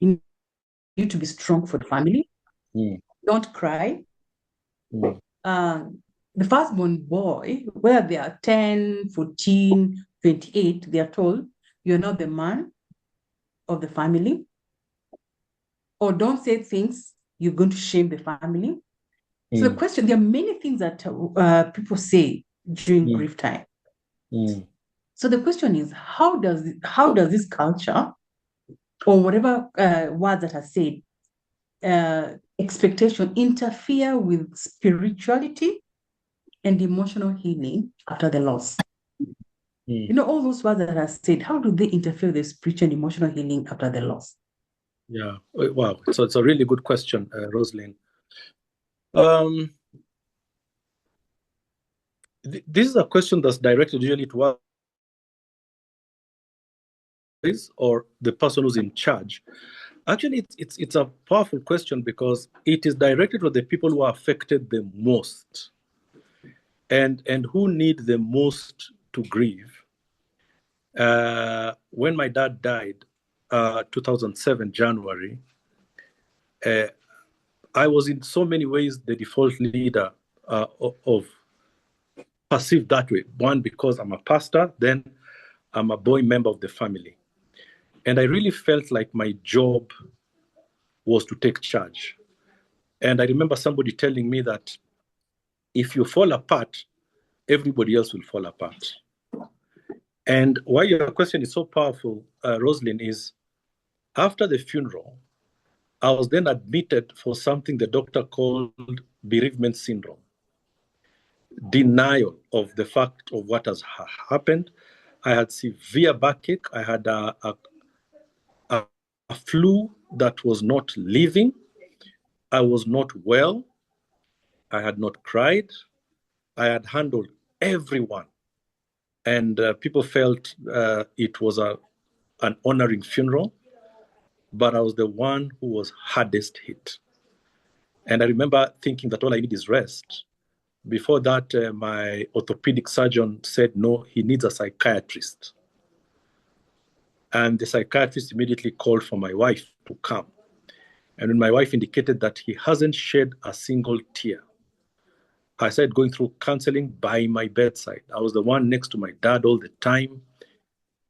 you need to be strong for the family. Don't cry. The firstborn boy, whether they are 10, 14, 28, they are told, you're not the man of the family. Or don't say things, you're going to shame the family. So the question, there are many things that people say during grief time. So the question is, how does this culture, or whatever words that are said, expectation, interfere with spirituality and emotional healing after the loss? You know, all those words that are said, how do they interfere with the spiritual and emotional healing after the loss? Yeah, wow. So it's a really good question, Rosalind. This is a question that's directed usually to us or the person who's in charge. Actually, it's a powerful question because it is directed to the people who are affected the most and who need the most to grieve. When my dad died, 2007 January, I was in so many ways the default leader of perceived that way. One, because I'm a pastor, then I'm a boy member of the family. And I really felt like my job was to take charge. And I remember somebody telling me that if you fall apart, everybody else will fall apart. And why your question is so powerful, Rosalind, is after the funeral, I was then admitted for something the doctor called bereavement syndrome. Denial of the fact of what has happened. I had severe backache. I had a flu that was not leaving. I was not well. I had not cried. I had handled everyone. And people felt it was an honoring funeral, but I was the one who was hardest hit. And I remember thinking that all I need is rest. Before that, my orthopedic surgeon said, no, he needs a psychiatrist. And the psychiatrist immediately called for my wife to come. And when my wife indicated that he hasn't shed a single tear, I started going through counseling by my bedside. I was the one next to my dad all the time,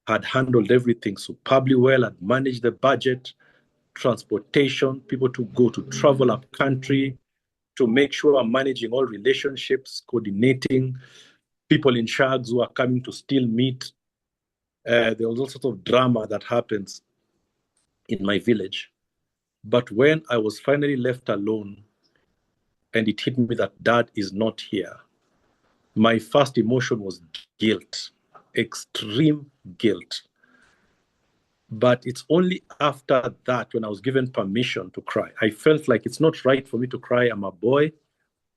had handled everything superbly well, had managed the budget, transportation, people to go to travel up country, to make sure I'm managing all relationships, coordinating people in shags who are coming to steal meat. There was all sorts of drama that happens in my village. But when I was finally left alone and it hit me that dad is not here, my first emotion was guilt, extreme guilt. But it's only after that, when I was given permission to cry, I felt like it's not right for me to cry. I'm a boy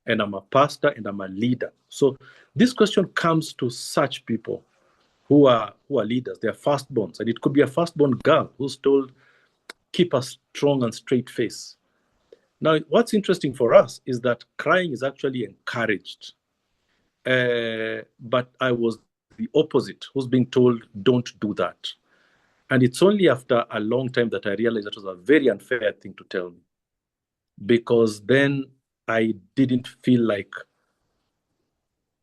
and I'm a pastor and I'm a leader. So this question comes to such people who are leaders. They're firstborns, and it could be a firstborn girl who's told, keep a strong and straight face. Now, what's interesting for us is that crying is actually encouraged. But I was the opposite, who's being told, don't do that. And it's only after a long time that I realized that was a very unfair thing to tell me. Because then I didn't feel like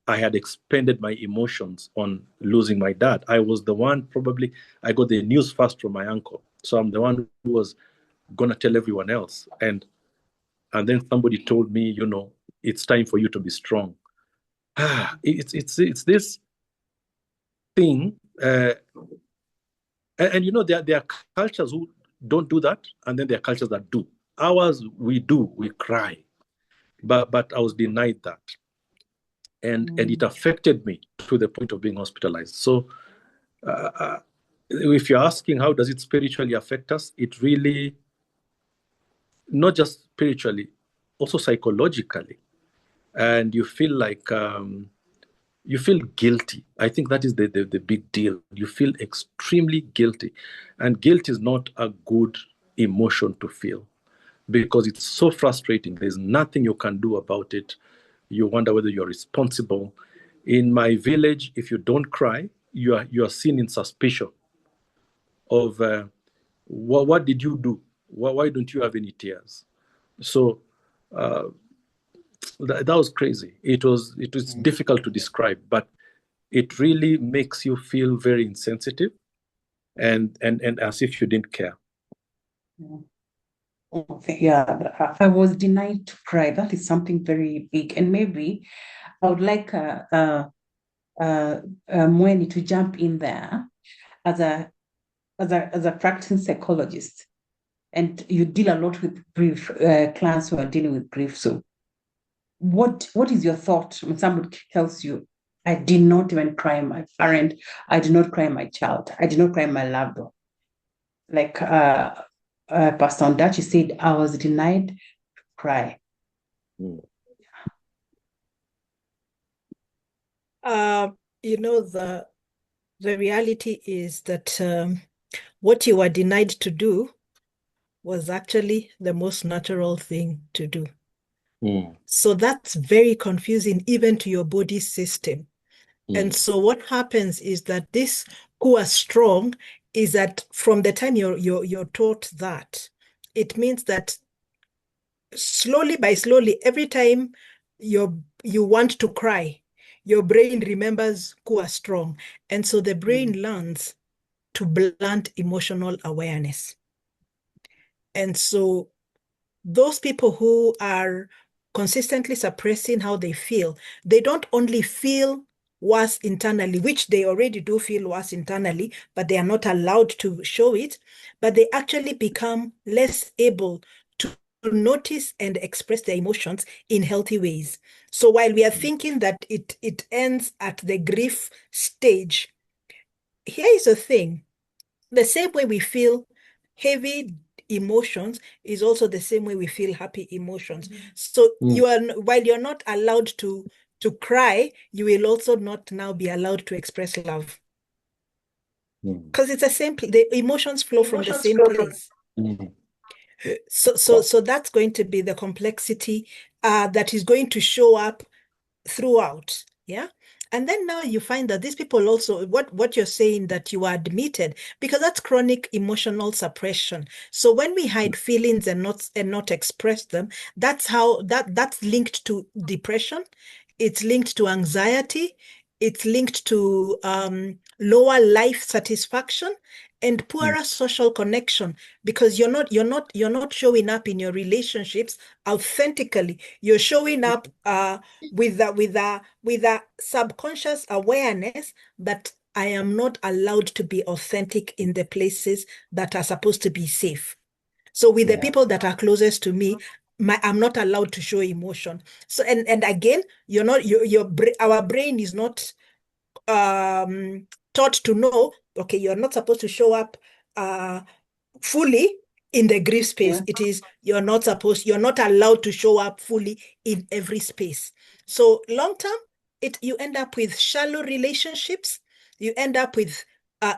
I had expended my emotions on losing my dad. I was the one, probably, I got the news first from my uncle. So I'm the one who was going to tell everyone else. And then somebody told me, you know, it's time for you to be strong. It's this thing. And you know, there are cultures who don't do that, and then there are cultures that do. Ours, we do, we cry. But I was denied that. And it affected me to the point of being hospitalized. So if you're asking how does it spiritually affect us, it really, not just spiritually, also psychologically. And you feel like, you feel guilty. I think that is the big deal. You feel extremely guilty. And guilt is not a good emotion to feel because it's so frustrating. There's nothing you can do about it. You wonder whether you're responsible. In my village, if you don't cry, you are seen in suspicion of what did you do? Why don't you have any tears? So that was crazy. It was difficult to describe, but it really makes you feel very insensitive and as if you didn't care. Okay, yeah, I was denied to cry. That is something very big, and maybe I would like Mweni to jump in there as a practicing psychologist, and you deal a lot with grief, clients who are dealing with grief. So, what is your thought when somebody tells you, "I did not even cry my parent, I did not cry my child, I did not cry my loved one." Like Pastor Ondachi said, I was denied to cry. Mm. The reality is that what you were denied to do was actually the most natural thing to do. Mm. So that's very confusing even to your body system. And so what happens is that this who are strong is that from the time you're taught that, it means that slowly by slowly, every time you want to cry, your brain remembers who are strong. And so the brain learns to blunt emotional awareness. And so those people who are consistently suppressing how they feel, they don't only feel worse internally, which they already do feel worse internally, but they are not allowed to show it, but they actually become less able to notice and express their emotions in healthy ways. So while we are thinking that it ends at the grief stage, here is the thing. The same way we feel heavy emotions is also the same way we feel happy emotions. So while you're not allowed to cry, you will also not now be allowed to express love. Because it's the same, the emotions flow from the same place. So that's going to be the complexity that is going to show up throughout. Yeah. And then now you find that these people also, what you're saying, that you are admitted, because that's chronic emotional suppression. So when we hide feelings and not express them, that's linked to depression. It's linked to anxiety. It's linked to lower life satisfaction and poorer social connection, because you're not showing up in your relationships authentically. You're showing up with a subconscious awareness that I am not allowed to be authentic in the places that are supposed to be safe. So with the people that are closest to me, I'm not allowed to show emotion. So and again, our brain is not taught to know, okay, you're not supposed to show up fully in the grief space. It is you're not allowed to show up fully in every space. So long term, you end up with shallow relationships. You end up with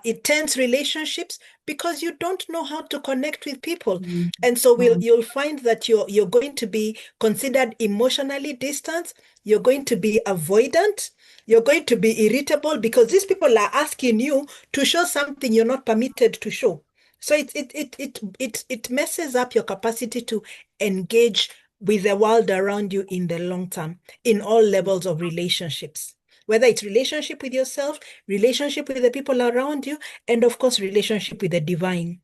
intense relationships because you don't know how to connect with people. And so you'll find that you're going to be considered emotionally distant. You're going to be avoidant. You're going to be irritable because these people are asking you to show something you're not permitted to show. So it messes up your capacity to engage with the world around you in the long term, in all levels of relationships, whether it's relationship with yourself, relationship with the people around you, and of course, relationship with the divine.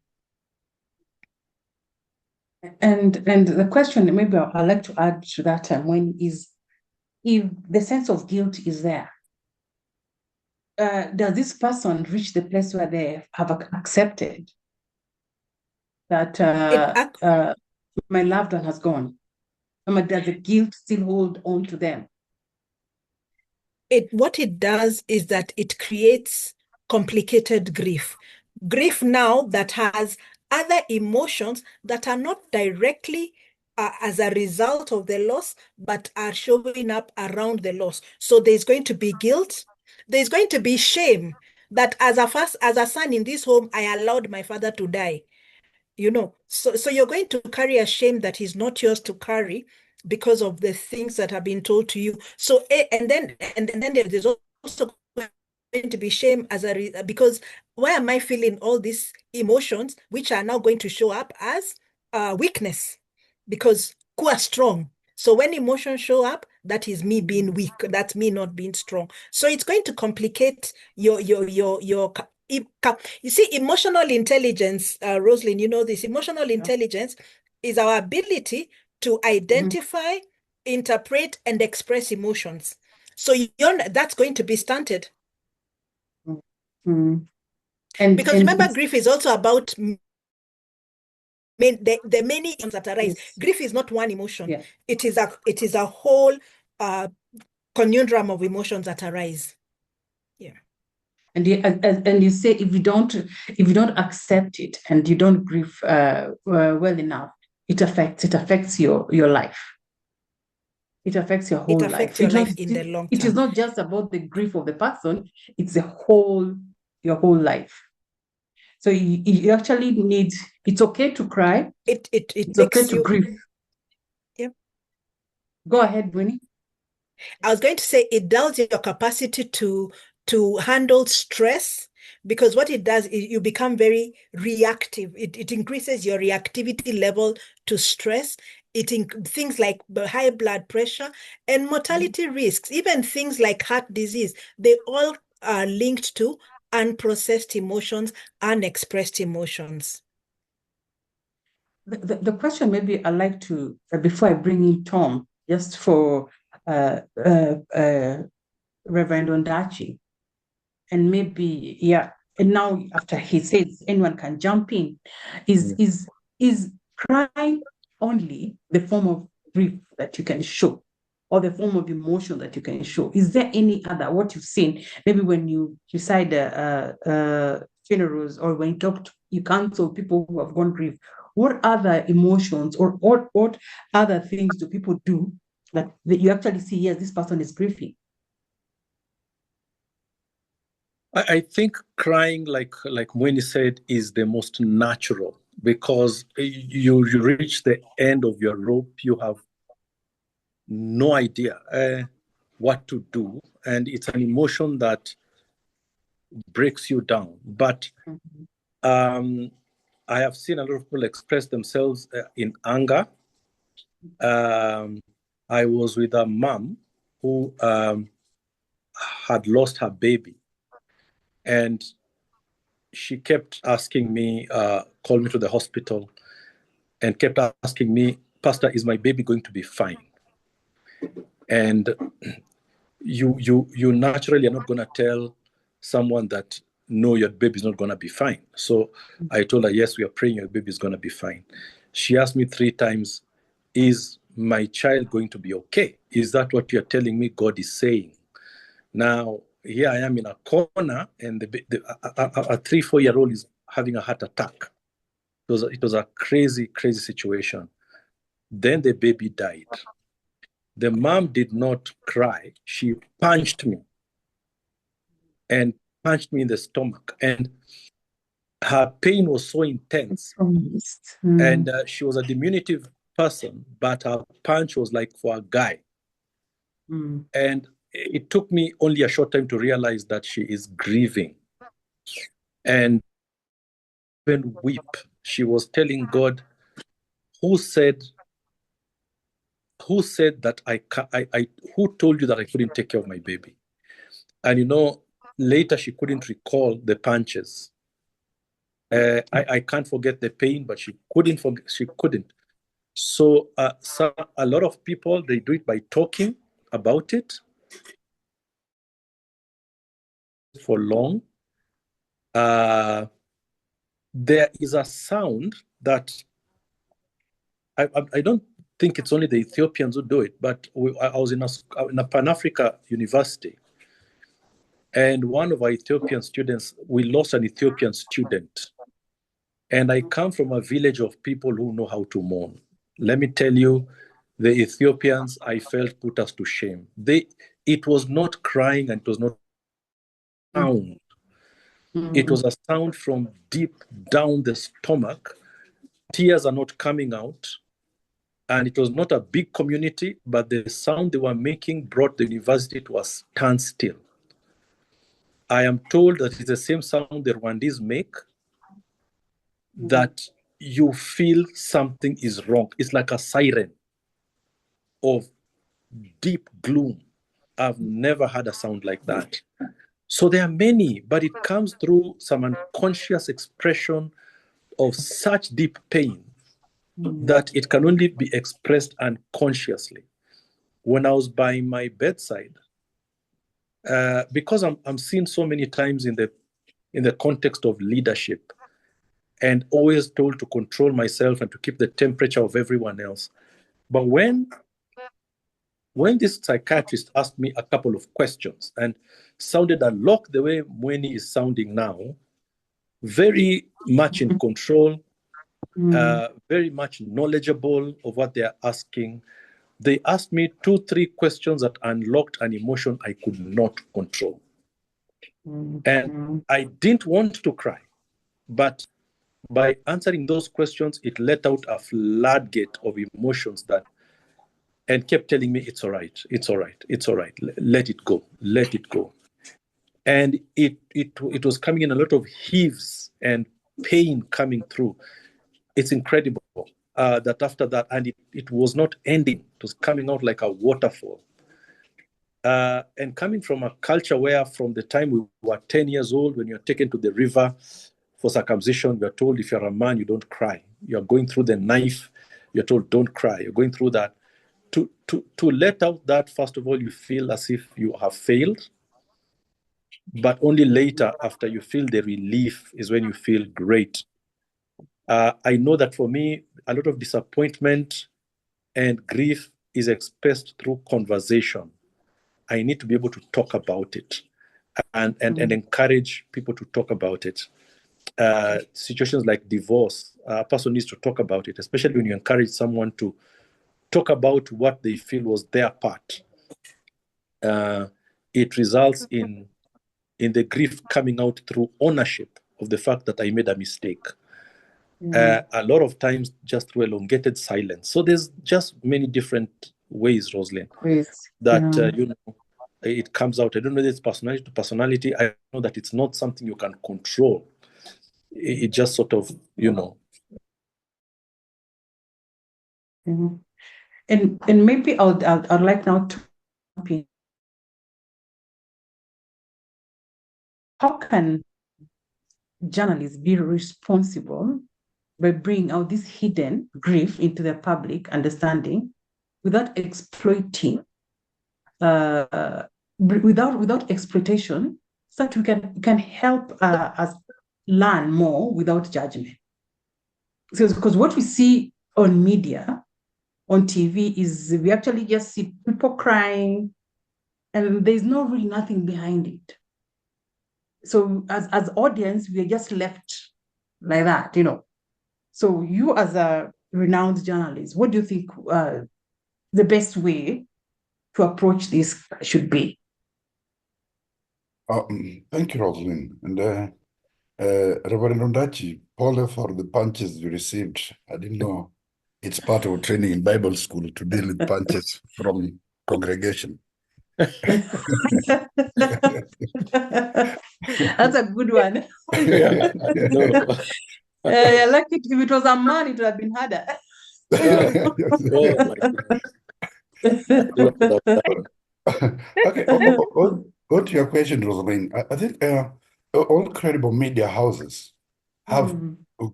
And the question, maybe I'd like to add to that, when is, if the sense of guilt is there, does this person reach the place where they have accepted that my loved one has gone? Does the guilt still hold on to them? What it does is that it creates complicated grief. Grief now that has other emotions that are not directly as a result of the loss, but are showing up around the loss. So there's going to be guilt. There's going to be shame that as a son in this home, I allowed my father to die. So you're going to carry a shame that is not yours to carry because of the things that have been told to you. So and then there's also going to be shame because why am I feeling all these emotions which are now going to show up as weakness, because kuwa strong. So when emotions show up, that is me being weak. That's me not being strong. So it's going to complicate your you see, emotional intelligence, Rosalind, you know this. Emotional intelligence is our ability to identify, interpret, and express emotions. So that's going to be stunted. And because remember, grief is also about the many emotions that arise. Yes. Grief is not one emotion. Yeah. It is a whole conundrum of emotions that arise. Yeah. And you say if you don't accept it and you don't grieve well enough, it affects your life. It affects your whole life. It affects your life in the long term. It is not just about the grief of the person; it's your whole life. So you actually need. It's okay to cry. It's okay to grieve. Yep. Go ahead, Winnie. I was going to say it builds your capacity to handle stress, because what it does is you become very reactive. It increases your reactivity level to stress. Things like high blood pressure and mortality risks, even things like heart disease, they all are linked to unprocessed emotions, unexpressed emotions. The question maybe I'd like to, before I bring in Tom, just for Reverend Ondachi, and maybe, and now after he says anyone can jump in, is crying only the form of grief that you can show, or the form of emotion that you can show? Is there any other, what you've seen, maybe when you decide funerals, or when you counsel people who have gone grief, what other emotions or what other things do people do that you actually see, yes, this person is grieving? I think crying, like Winnie said, is the most natural, because you reach the end of your rope, you have no idea what to do, and it's an emotion that breaks you down. But I have seen a lot of people express themselves in anger. I was with a mom who had lost her baby, and she kept asking me, call me to the hospital, and kept asking me, Pastor, is my baby going to be fine? And you naturally are not going to tell someone that, no, your baby's not going to be fine. So I told her, yes, we are praying your baby is going to be fine. She asked me 3 times, is my child going to be okay? Is that what you're telling me God is saying? Now, here I am in a corner, and a 3-4-year-old is having a heart attack. It was a crazy, crazy situation. Then the baby died. The mom did not cry. She punched me in the stomach. And her pain was so intense. And she was a diminutive person, but her punch was like for a guy. And it took me only a short time to realize that she is grieving. And even weep. She was telling God, who said that who told you that I couldn't take care of my baby? And later she couldn't recall the punches. I can't forget the pain, but she couldn't. So a lot of people, they do it by talking about it for long. There is a sound that I don't think it's only the Ethiopians who do it, but I was in a Pan-Africa university, and one of our Ethiopian students, we lost an Ethiopian student. And I come from a village of people who know how to mourn. Let me tell you, the Ethiopians, I felt, put us to shame. It was not crying, and it was not sound. It was a sound from deep down the stomach. Tears are not coming out. And it was not a big community, but the sound they were making brought the university to a standstill. I am told that it's the same sound the Rwandese make, that you feel something is wrong. It's like a siren of deep gloom. I've never had a sound like that. So there are many, but it comes through some unconscious expression of such deep pain that it can only be expressed unconsciously. When I was by my bedside, because I'm seen so many times in the context of leadership, and always told to control myself and to keep the temperature of everyone else. But when this psychiatrist asked me a couple of questions and sounded a lot the way Mweni is sounding now, very much in control, very much knowledgeable of what they're asking, they asked me 2-3 questions that unlocked an emotion I could not control. And I didn't want to cry, but by answering those questions, it let out a floodgate of emotions and kept telling me, it's all right, it's all right, it's all right, let it go, let it go. And it was coming in a lot of heaves and pain coming through. It's incredible that after that, and it was not ending, it was coming out like a waterfall. And coming from a culture where from the time we were 10 years old, when you're taken to the river for circumcision, you're told if you're a man, you don't cry. You're going through the knife, you're told don't cry. You're going through that. To let out that, first of all, you feel as if you have failed. But only later, after you feel the relief, is when you feel great. I know that for me, a lot of disappointment and grief is expressed through conversation. I need to be able to talk about it and encourage people to talk about it. Situations like divorce, a person needs to talk about it, especially when you encourage someone to talk about what they feel was their part. It results in the grief coming out through ownership of the fact that I made a mistake. A lot of times just through elongated silence. So there's just many different ways, Rosalind, that it comes out. I don't know if it's personality to personality. I know that it's not something you can control. It just sort of, And maybe I'd like now to, how can journalists be responsible by bringing out this hidden grief into the public understanding without exploiting, without exploitation, so that we can help us learn more without judgment? Because what we see on media, on TV, is we actually just see people crying, and there's really nothing behind it. So as audience, we are just left like that, So you, as a renowned journalist, what do you think the best way to approach this should be? Thank you, Rosalind. And Reverend Ondachi, Paul, for the punches you received. I didn't know it's part of training in Bible school to deal with punches from congregation. That's a good one. Yeah. No. Like if it was a man, it would have been harder. Oh my God. Okay, go to your question, Rosalind. I think all credible media houses have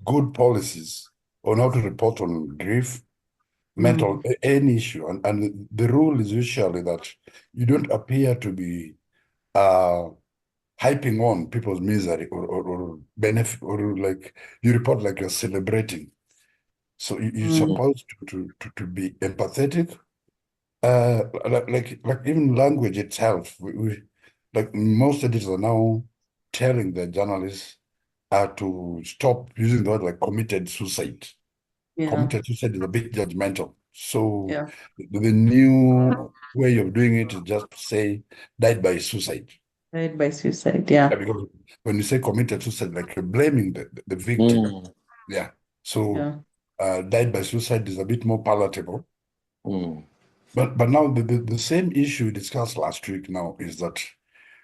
good policies on how to report on grief, mental, any issue. And the rule is usually that you don't appear to be hyping on people's misery or benefit, or like you report like you're celebrating. So you're supposed to be empathetic. Like even language itself, we like most editors are now telling the journalists to stop using the word like committed suicide. Committed suicide is a bit judgmental. So the new way of doing it is just to say died by suicide. Died by suicide, yeah. Because when you say committed suicide, like you're blaming the victim. Yeah. So died by suicide is a bit more palatable. But now the same issue we discussed last week now is that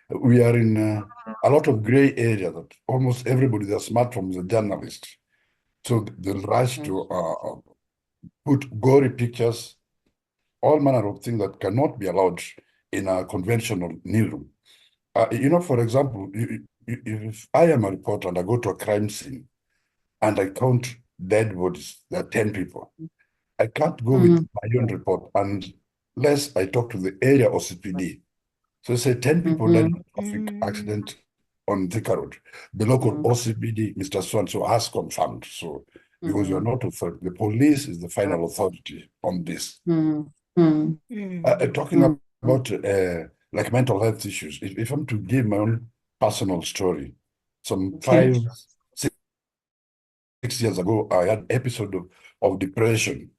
we are in a lot of gray area that almost everybody that's smart from is a journalist. So they'll rush to put gory pictures, all manner of things that cannot be allowed in a conventional newsroom. For example, if I am a reporter and I go to a crime scene and I count dead bodies, there are 10 people. I can't go with my own report unless I talk to the area OCPD. So say 10 people died in a traffic accident on Thika Road. The local OCPD, Mr. So has confirmed. So because you are not authority, the police is the final authority on this. Talking about like mental health issues, if I'm to give my own personal story, some 5-6 years ago, I had an episode of depression.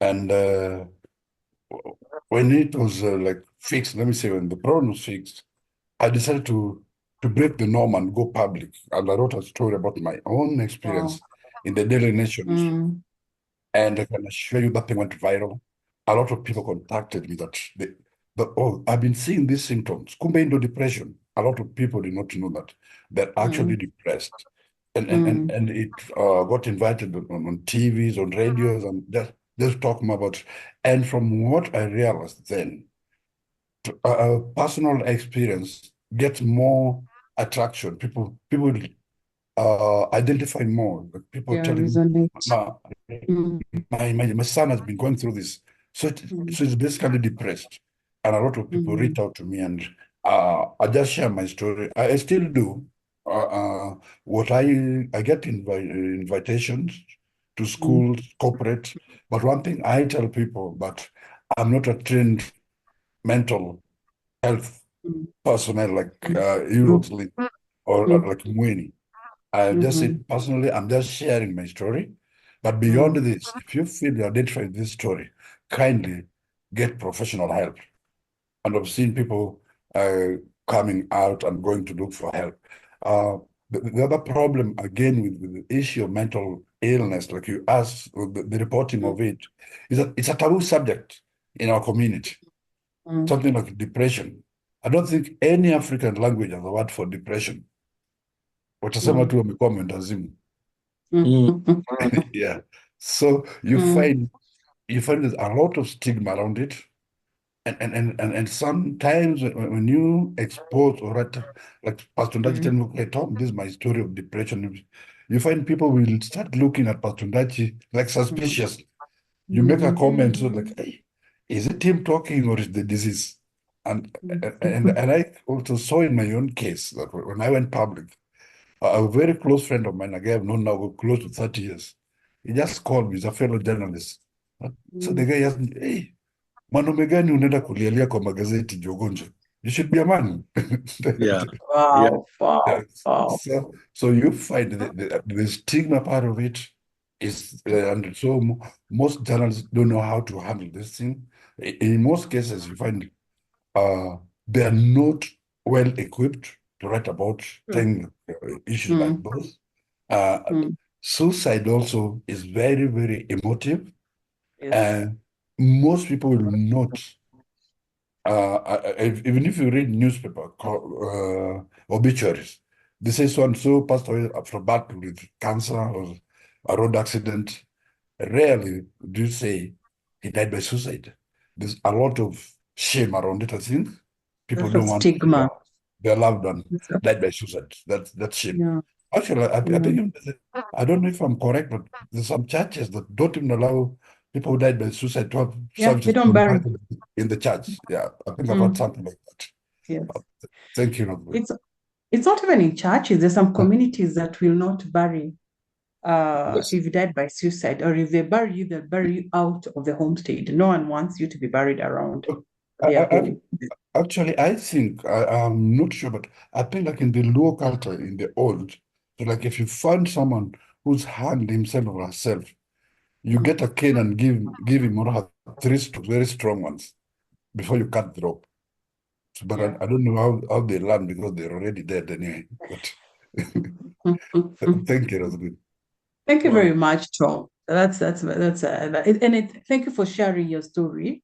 And when it was like fixed, let me say, when the problem was fixed, I decided to break the norm and go public. And I wrote a story about my own experience in the Daily Nation. And I can assure you that thing went viral. A lot of people contacted me that I've been seeing these symptoms. Kumbe indo depression. A lot of people did not know that they're actually depressed. And it got invited on TVs, on radios, and just talking about it. And from what I realized then, personal experience gets more attraction. People identify more. Like people telling me, my son has been going through this. So it's basically depressed. And a lot of people reach out to me, and I just share my story. I still do. What I get invitations to schools, corporate. But one thing I tell people that I'm not a trained mental health personnel like you, Rosalie, or like Mweni. I just said personally, I'm just sharing my story. But beyond this, if you feel you identify with this story, kindly get professional help. And I've seen people coming out and going to look for help. The other problem, again, with the issue of mental illness, like you asked, the reporting of it, is that it's a taboo subject in our community. Something like depression. I don't think any African language has a word for depression. Watasema tu wamekuwa mwendazimu. Yeah. So you find there's a lot of stigma around it. And sometimes when you expose or write, like Pastor Ndachi tell me, okay, Tom, this is my story of depression. You find people will start looking at Pastor Ndachi like suspicious. You make a comment, so like, hey, is it him talking or is the disease? And I also saw in my own case that when I went public, a very close friend of mine, a guy I've known now close to 30 years, he just called me, he's a fellow journalist. So the guy asked me, hey, mwanaume gani unaenda kulialia kwa magazeti jogonjo? You should be a man. Yeah. So you find the stigma part of it is, and so most journalists don't know how to handle this thing. In most cases, you find they are not well equipped to write about issues like those. Suicide also is very, very emotive. And most people will not, even if you read newspaper obituaries, they say so and so passed away from birth with cancer or a road accident. Rarely do you say he died by suicide. There's a lot of shame around it, I think. People don't want stigma. Their loved one died by suicide. That's shame. Yeah. Actually, I think I don't know if I'm correct, but there's some churches that don't even allow people who died by suicide to have services they don't bury in the church. Yeah, I think I've heard something like that. Yes. Thank you. It's not even in churches. There's some communities that will not bury if you died by suicide, or if they bury you, they'll bury you out of the homestead. No one wants you to be buried around their home. Actually, I think, I'm not sure, but I think like in the Luo culture, in the old, so like if you find someone who's hanged himself or herself, you get a cane and give him or her 3 very strong ones before you cut the rope. So, but I don't know how they learn because they're already dead anyway. But thank you, that's good. Thank you very much, Tom. Thank you for sharing your story.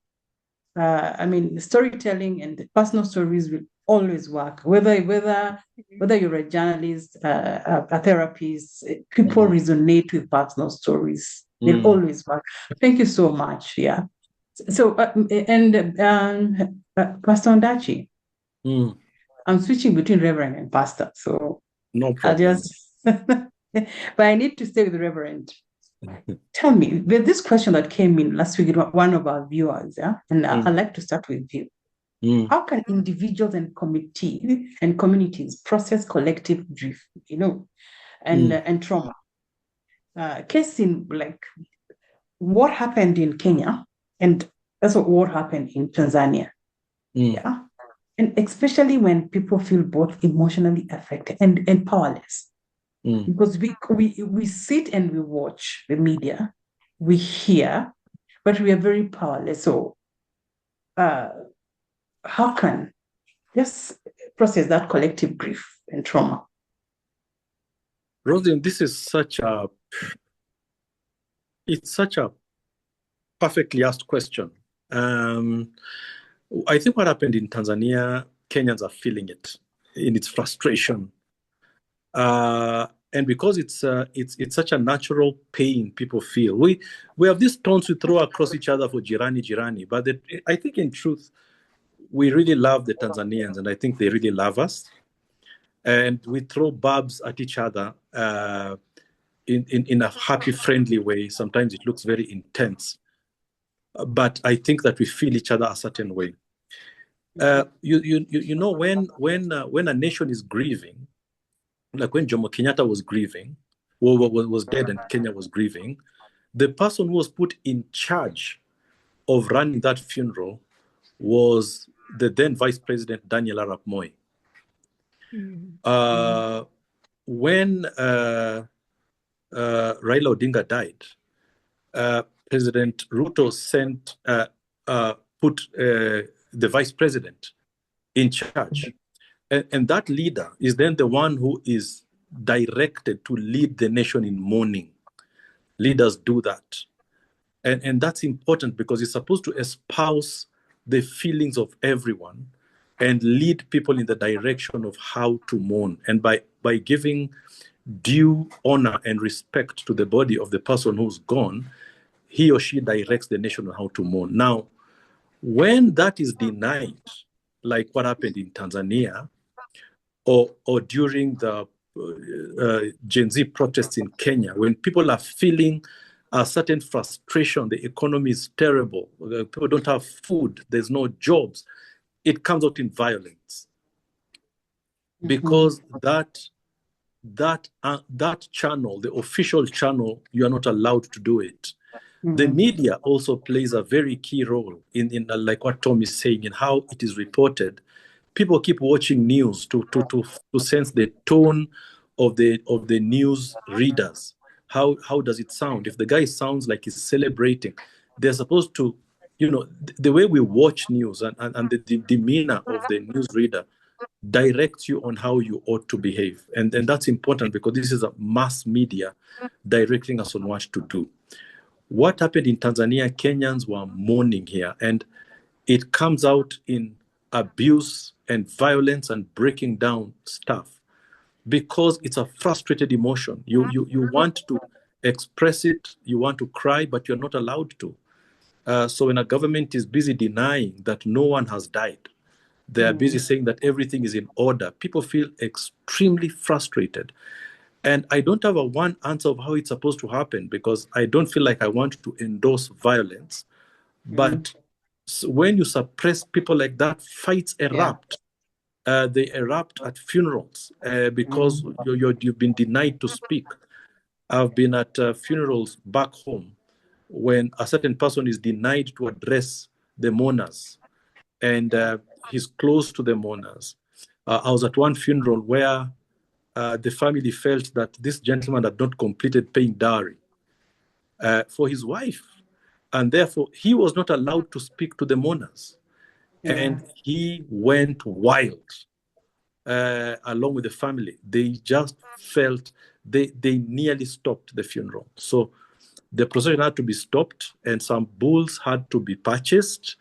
I mean, storytelling and personal stories will always work. Whether you're a journalist, a therapist, people resonate with personal stories. They'll always work. Thank you so much. Yeah. So, Pastor Ondachi, I'm switching between Reverend and Pastor. So No I'll problem. just, but I need to stay with the Reverend. Tell me, there's this question that came in last week, one of our viewers, yeah? And I'd like to start with you. How can individuals and communities process collective grief, and trauma? Case in like what happened in Kenya, and also what happened in Tanzania. Yeah. And especially when people feel both emotionally affected and powerless. Because we sit and we watch the media, we hear, but we are very powerless. So how can just process that collective grief and trauma? Rosalind, this is such a perfectly asked question. I think what happened in Tanzania, Kenyans are feeling it in its frustration. And because it's such a natural pain people feel. We have these taunts we throw across each other for jirani, but I think in truth, we really love the Tanzanians, and I think they really love us. And we throw barbs at each other in a happy, friendly way. Sometimes it looks very intense, but I think that we feel each other a certain way. You know, when a nation is grieving, like when Jomo Kenyatta was grieving, was dead and Kenya was grieving, the person who was put in charge of running that funeral was the then Vice President Daniel Arap Moi. When Raila Odinga died, President Ruto put the Vice President in charge. And that leader is then the one who is directed to lead the nation in mourning. Leaders do that. And that's important because it's supposed to espouse the feelings of everyone and lead people in the direction of how to mourn. And by giving due honor and respect to the body of the person who's gone, he or she directs the nation on how to mourn. Now, when that is denied, like what happened in Tanzania, or during the Gen Z protests in Kenya, when people are feeling a certain frustration, the economy is terrible, people don't have food, there's no jobs, it comes out in violence. Because that channel, the official channel, you are not allowed to do it. The media also plays a very key role in like what Tom is saying, in how it is reported. People keep watching news to sense the tone of the news readers. How does it sound? If the guy sounds like he's celebrating, they're supposed to, the way we watch news and the demeanor of the news reader directs you on how you ought to behave. And that's important because this is a mass media directing us on what to do. What happened in Tanzania, Kenyans were mourning here, and it comes out in abuse and violence and breaking down stuff because it's a frustrated emotion. You want to express it, you want to cry, but you're not allowed to. So when a government is busy denying that no one has died, they are busy saying that everything is in order, people feel extremely frustrated. And I don't have a one answer of how it's supposed to happen because I don't feel like I want to endorse violence. But when you suppress people like that, fights erupt. They erupt at funerals because you've been denied to speak. I've been at funerals back home when a certain person is denied to address the mourners, and he's close to the mourners. I was at one funeral where the family felt that this gentleman had not completed paying dowry for his wife, and therefore he was not allowed to speak to the mourners. And he went wild along with the family. They just felt they nearly stopped the funeral. So the procession had to be stopped, and some bulls had to be purchased.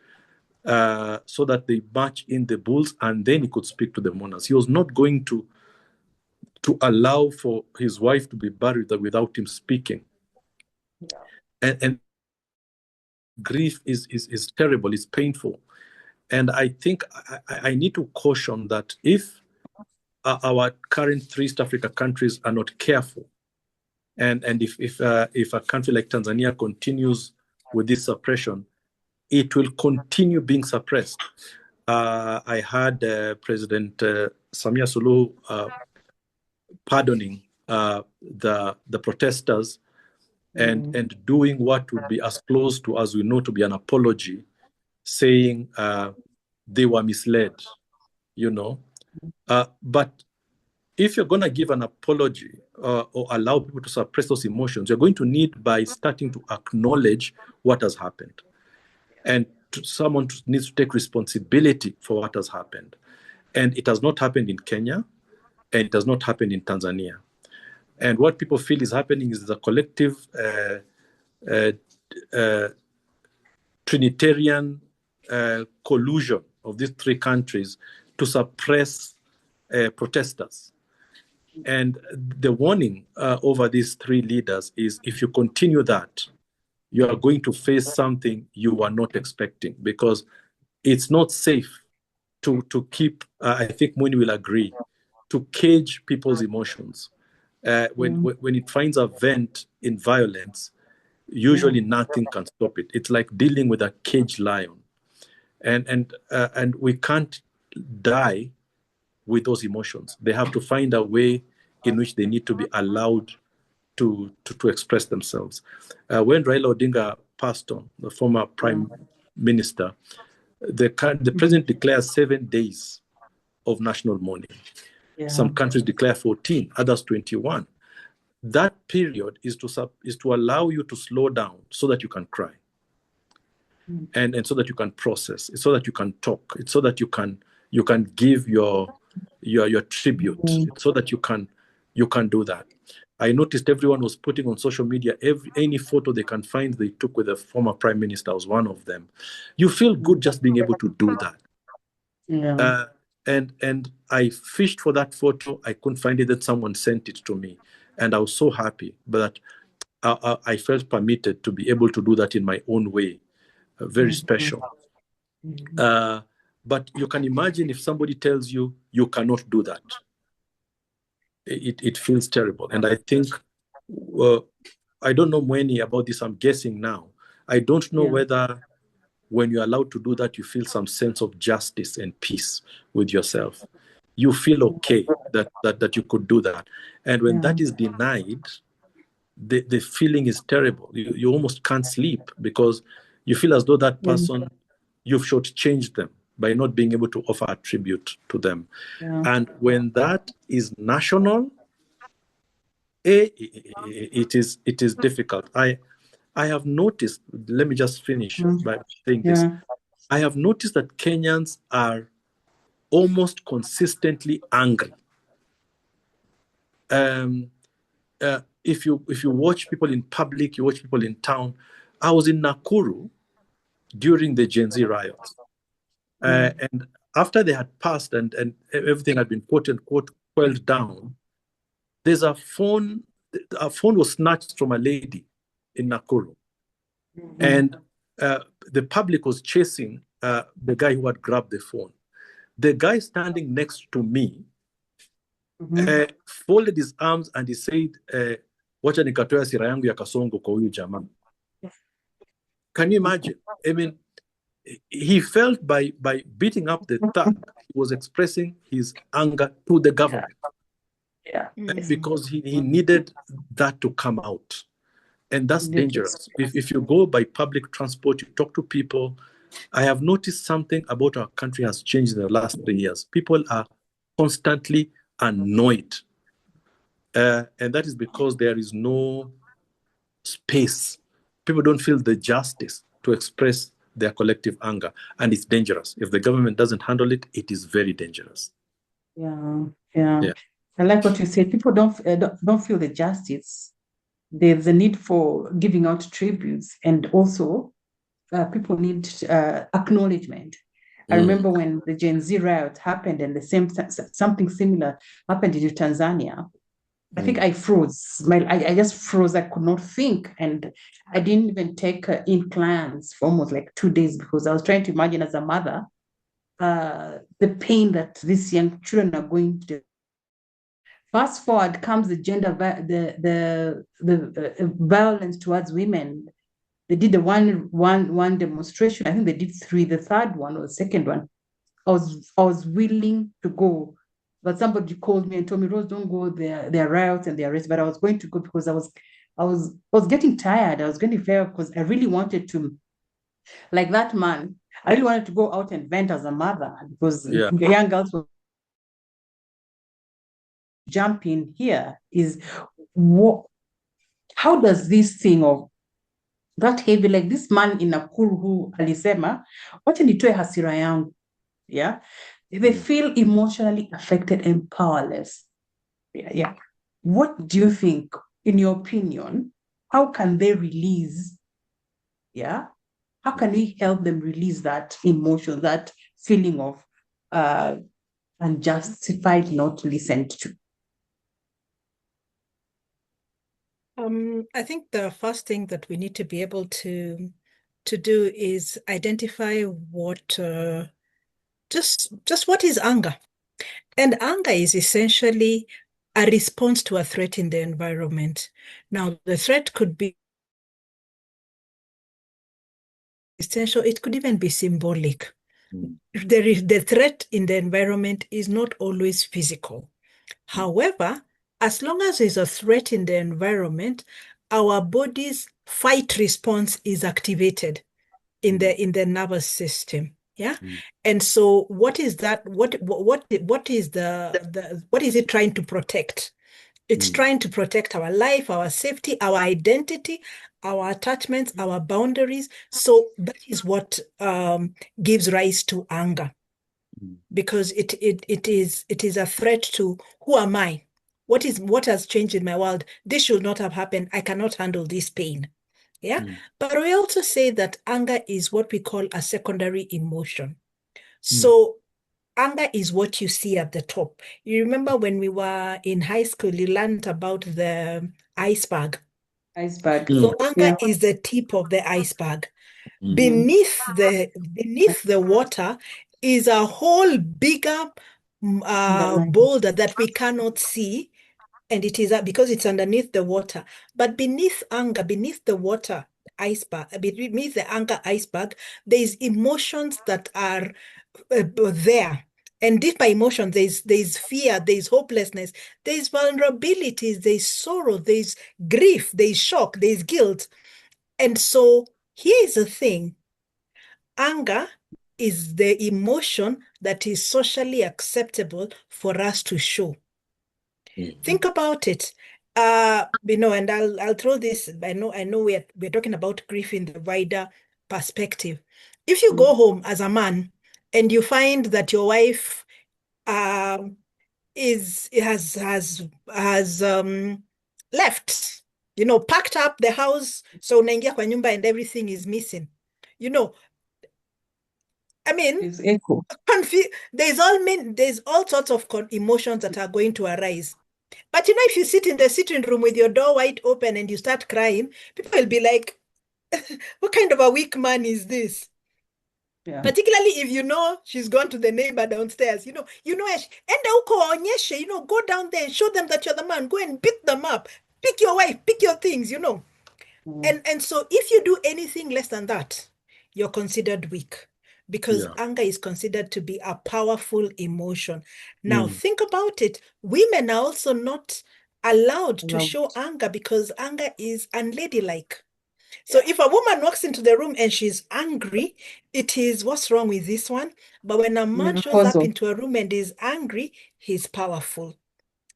so that they march in the bulls, and then he could speak to the mourners. He was not going to allow for his wife to be buried without him speaking. And grief is terrible, it's painful. And I think I need to caution that if our current three East Africa countries are not careful, and if a country like Tanzania continues with this suppression, it will continue being suppressed. I had President Samia Suluhu pardoning the protesters and doing what would be as close to, as we know, to be an apology, saying they were misled, you know. But if you're going to give an apology or allow people to suppress those emotions, you're going to need by starting to acknowledge what has happened. And someone needs to take responsibility for what has happened. And it has not happened in Kenya, and it has not happened in Tanzania. And what people feel is happening is the collective Trinitarian collusion of these three countries to suppress protesters. And the warning over these three leaders is, if you continue that, you are going to face something you are not expecting, because it's not safe to keep, I think Muni will agree, to cage people's emotions. When it finds a vent in violence, usually nothing can stop it. It's like dealing with a caged lion. And we can't die with those emotions. They have to find a way in which they need to be allowed to express themselves. When Raila Odinga passed on, the former prime minister, the president declares 7 days of national mourning. Some countries declare 14, others 21. That period is to allow you to slow down so that you can cry, and so that you can process, so that you can talk, it's so that you can give your tribute, it's so that you can do that. I noticed everyone was putting on social media any photo they can find they took with the former prime minister. Was one of them. You feel good just being able to do that. And I fished for that photo. I couldn't find it. Then someone sent it to me, and I was so happy. But I felt permitted to be able to do that in my own way. Very special. But you can imagine if somebody tells you you cannot do that. It feels terrible. And I think, I don't know many about this, I'm guessing now. I don't know whether when you're allowed to do that, you feel some sense of justice and peace with yourself. You feel okay that you could do that. And when that is denied, the feeling is terrible. You almost can't sleep, because you feel as though that person, you've shortchanged them by not being able to offer a tribute to them. And when that is national, it is difficult. I have noticed, let me just finish by saying this. I have noticed that Kenyans are almost consistently angry. If you watch people in public, you watch people in town. I was in Nakuru during the Gen Z riots. And after they had passed and everything had been quote unquote quelled down, there's a phone was snatched from a lady in Nakuru. And the public was chasing the guy who had grabbed the phone. The guy standing next to me folded his arms and he said, wacha nikatoa sira yangu ya kasongo kwa huyu jamaa. Can you imagine? I mean, he felt by beating up the thug, he was expressing his anger to the government. Because he needed that to come out. And that's dangerous. If you go by public transport, you talk to people. I have noticed something about our country has changed in the last 3 years. People are constantly annoyed. And that is because there is no space. People don't feel the justice to express their collective anger. And it's dangerous. If the government doesn't handle it, it is very dangerous. I like what you said. People don't feel the justice. There's a need for giving out tributes, and also people need acknowledgement. I remember when the Gen Z riot happened and the same something similar happened in Tanzania. I think I froze. I just froze. I could not think, and I didn't even take in clients for almost like 2 days because I was trying to imagine as a mother the pain that these young children are going to. Fast forward comes the violence towards women. They did the one demonstration. I think they did three. The third one or the second one, I was willing to go, but somebody called me and told me, Rose, don't go. There are riots and there are arrests. But I was going to go because I was getting tired. I was getting fair because I really wanted to, like that man. I really wanted to go out and vent as a mother because the young girls were jumping here. Is what? How does this thing of that heavy, like this man in Nakuru who alisema, wacha nitoe hasira yangu, yeah, they feel emotionally affected and powerless. Yeah. What do you think, in your opinion, how can they release, how can we help them release that emotion, that feeling of unjustified, not listened to? I think the first thing that we need to be able to do is identify what just what is anger. And anger is essentially a response to a threat in the environment. Now, the threat could be essential, it could even be symbolic. The threat in the environment is not always physical. However, as long as there's a threat in the environment, our body's fight response is activated in the nervous system. Yeah. And so what is that? What is what is it trying to protect? It's trying to protect our life, our safety, our identity, our attachments, our boundaries. So that is what gives rise to anger, because it is a threat to who am I? What has changed in my world? This should not have happened. I cannot handle this pain. Yeah. But we also say that anger is what we call a secondary emotion. So anger is what you see at the top. You remember when we were in high school, you learned about the iceberg. So anger is the tip of the iceberg. Beneath the water is a whole bigger boulder that we cannot see, and it is because it's underneath the water. But beneath anger, beneath the water iceberg, beneath the anger iceberg, there's emotions that are there. And deep by emotion, there's fear, there's hopelessness, there's vulnerabilities, there's sorrow, there's grief, there's shock, there's guilt. And so here's the thing. Anger is the emotion that is socially acceptable for us to show. Think about it. And I'll throw this. I know we're talking about grief in the wider perspective. If you go home as a man and you find that your wife has left, packed up the house, so unaingia kwa nyumba and everything is missing, I mean, there's all sorts of emotions that are going to arise. But if you sit in the sitting room with your door wide open and you start crying, people will be like, what kind of a weak man is this? Yeah. Particularly if she's gone to the neighbor downstairs, enda uko waonyeshe, go down there and show them that you're the man. Go and beat them up. Pick your wife, pick your things, And so if you do anything less than that, you're considered weak, because anger is considered to be a powerful emotion. Now, think about it. Women are also not allowed to show anger because anger is unladylike. So if a woman walks into the room and she's angry, it is, what's wrong with this one? But when a man shows up into a room and is angry, he's powerful.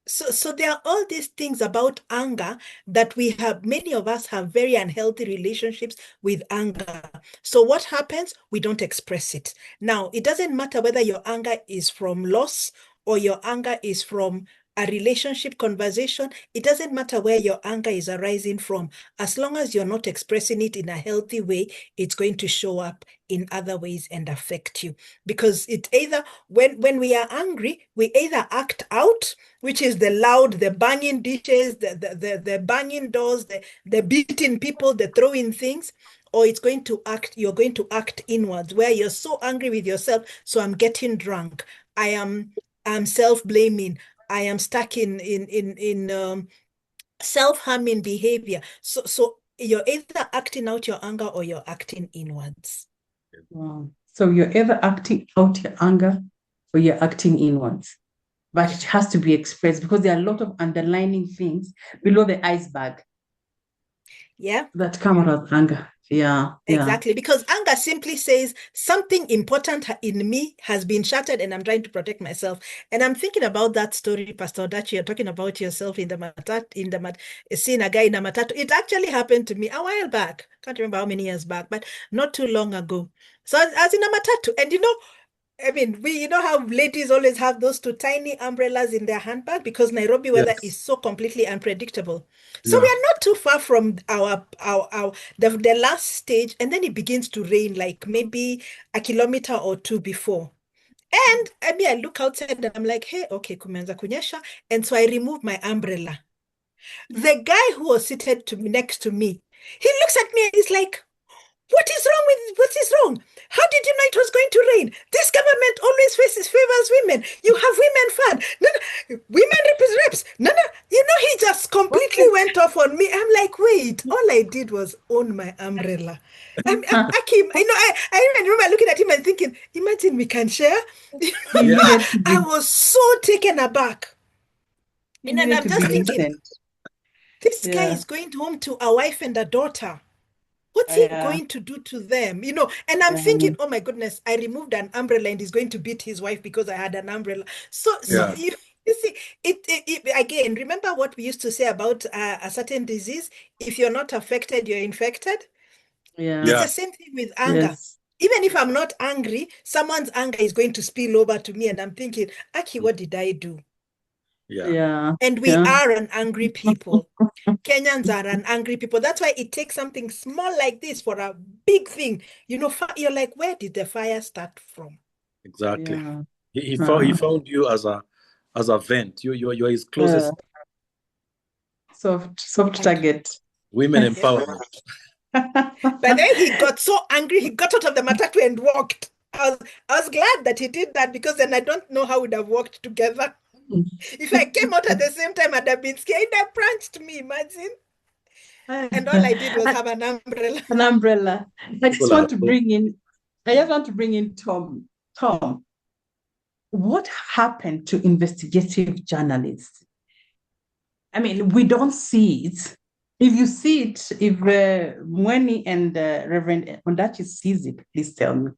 So there are all these things about anger that many of us have very unhealthy relationships with anger. So what happens? We don't express it. Now, it doesn't matter whether your anger is from loss or your anger is from a relationship conversation, it doesn't matter where your anger is arising from. As long as you're not expressing it in a healthy way, it's going to show up in other ways and affect you. Because it either, when we are angry, we either act out, which is the loud, the banging dishes, the banging doors, the beating people, the throwing things, or you're going to act inwards, where you're so angry with yourself. So I'm getting drunk. I'm self-blaming. I am stuck in self-harming behavior. So you're either acting out your anger or you're acting inwards. Wow. So you're either acting out your anger or you're acting inwards. But it has to be expressed because there are a lot of underlying things below the iceberg. Yeah. That come out of anger. Yeah. Exactly. Because anger simply says something important in me has been shattered and I'm trying to protect myself. And I'm thinking about that story, Pastor Dachi, you're talking about yourself in the matatu, seeing a guy in a matatu. It actually happened to me a while back. Can't remember how many years back, but not too long ago. So I was in a matatu, and I mean, you know how ladies always have those two tiny umbrellas in their handbag because Nairobi weather is so completely unpredictable. So we are not too far from the last stage, and then it begins to rain like maybe a kilometer or two before. And I mean, I look outside and I'm like, hey, okay, kumeanza kunyesha. And so I remove my umbrella. The guy who was seated next to me, he looks at me and he's like, what is wrong? How did you know it was going to rain? This government always favors women. You have women fund. No, no, women reps. No, no. He just completely went off on me. I'm like, wait, all I did was own my umbrella. I came, I remember looking at him and thinking, imagine we can share. I was so taken aback. And I'm just thinking, this guy is going home to a wife and a daughter. What's he going to do to them? And I'm thinking, oh my goodness, I removed an umbrella and he's going to beat his wife because I had an umbrella. So you see, it again, remember what we used to say about a certain disease? If you're not affected, you're infected. Yeah. It's the same thing with anger. Yes. Even if I'm not angry, someone's anger is going to spill over to me and I'm thinking, Aki, what did I do? Yeah. And we are an angry people. Kenyans are an angry people. That's why it takes something small like this for a big thing. You're like, where did the fire start from? Exactly. Yeah. He found you as a vent. You're his closest. Soft target. Women empowerment. But then he got so angry, he got out of the matatu and walked. I was glad that he did that because then I don't know how we'd have worked together. If I came out at the same time, I'd have been scared. They pranced me, imagine. And all I did was have an umbrella. An umbrella. I just want to bring in Tom. Tom, what happened to investigative journalists? I mean, we don't see it. If you see it, if Mweni and Reverend Ondachi sees it, please tell me.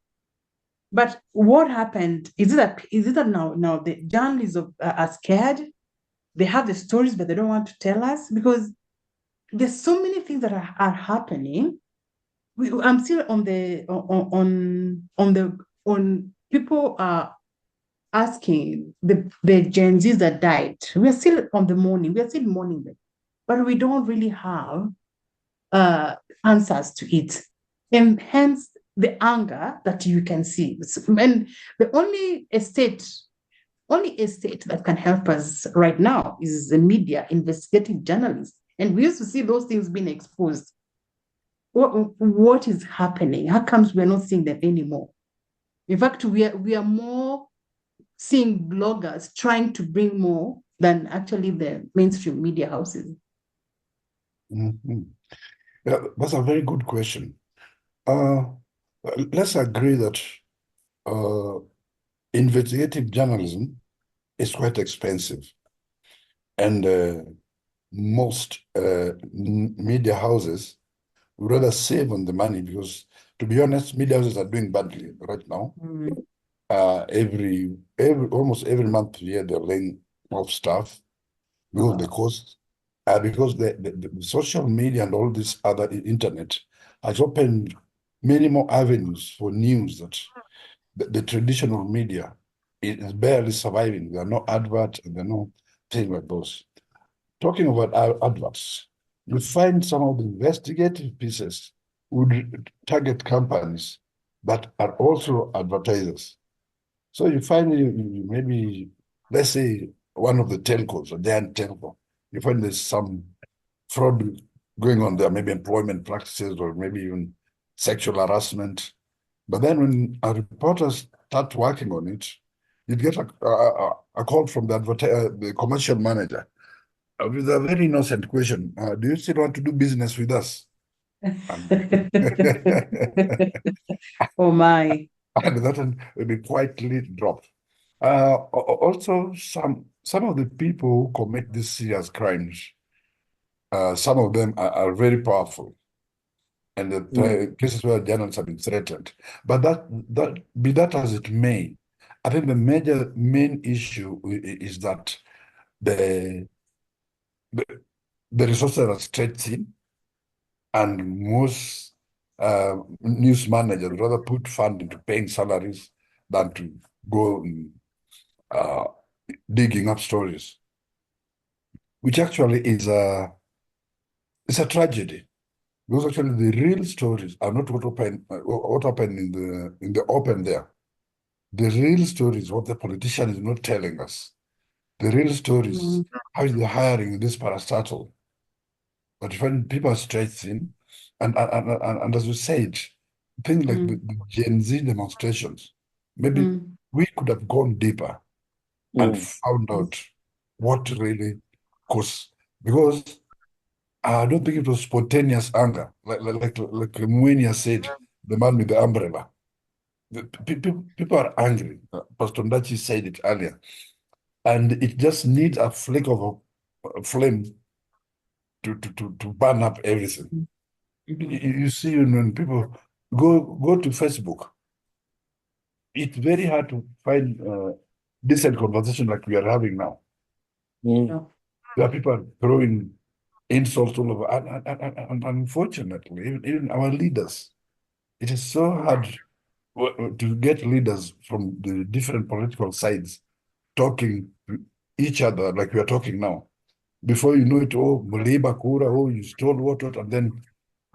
But what happened? Is it that now the journalists are scared? They have the stories, but they don't want to tell us because there's so many things that are happening. I'm still on people are asking the Gen Zs that died. We are still on the mourning. We are still mourning them, but we don't really have answers to it, and hence the anger that you can see. And the only estate that can help us right now is the media, investigative journalists. And we used to see those things being exposed. What is happening? How comes we're not seeing them anymore? In fact, we are more seeing bloggers trying to bring more than actually the mainstream media houses. Mm-hmm. Yeah, that's a very good question. Let's agree that investigative journalism is quite expensive. And most media houses would rather save on the money because, to be honest, media houses are doing badly right now. Mm-hmm. Almost every month here, they're laying off staff because of the cost. Because the social media and all this other internet has opened many more avenues for news that the traditional media is barely surviving. There are no adverts and there are no things like those. Talking about our adverts, you find some of the investigative pieces would target companies that are also advertisers. So you find maybe, let's say, one of the telcos, a giant telco, you find there's some fraud going on there, maybe employment practices or maybe even sexual harassment. But then when our reporters start working on it, you get a call from the commercial manager with a very innocent question. Do you still want to do business with us? And, Oh my. and that will be quietly dropped. Also, some of the people who commit these serious crimes, some of them are very powerful, and the cases where journalists have been threatened. But that be that as it may, I think the main issue is that the the, the resources are stretched thin, and most news managers rather put fund into paying salaries than to go uh, digging up stories, which actually is a tragedy. Because actually the real stories are not what happened in the open there. The real story is what the politician is not telling us. The real story is how they're hiring this parastatal. But when people are stretched thin, and as you said, things like the Gen Z demonstrations, maybe we could have gone deeper and found out what really caused. Because I don't think it was spontaneous anger, like Mwenia said, the man with the umbrella. People are angry. Pastor Ndachi said it earlier. And it just needs a flick of a flame to burn up everything. You see, when people go to Facebook, it's very hard to find decent conversation like we are having now. There are people throwing insults all over, and unfortunately, even our leaders, it is so hard to get leaders from the different political sides talking to each other like we are talking now. Before you know it, oh, Muliba Kura, oh, you stole what, and then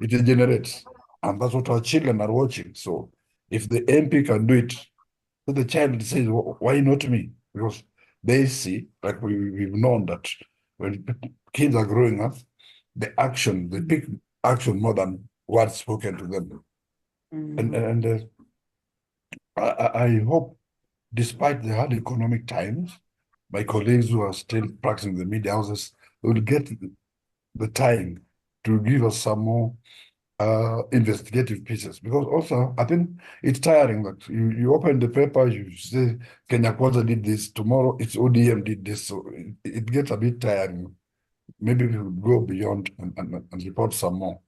it degenerates. And that's what our children are watching. So if the MP can do it, so the child says, why not me? Because they see, like we've known that when kids are growing up, they pick action more than words spoken to them. And I hope, despite the hard economic times, my colleagues who are still practicing the media houses will get the time to give us some more investigative pieces. Because also, I think it's tiring that you open the paper, you say Kenya Kwanza did this, tomorrow it's ODM did this. So it gets a bit tiring. Maybe we will go beyond and report some more.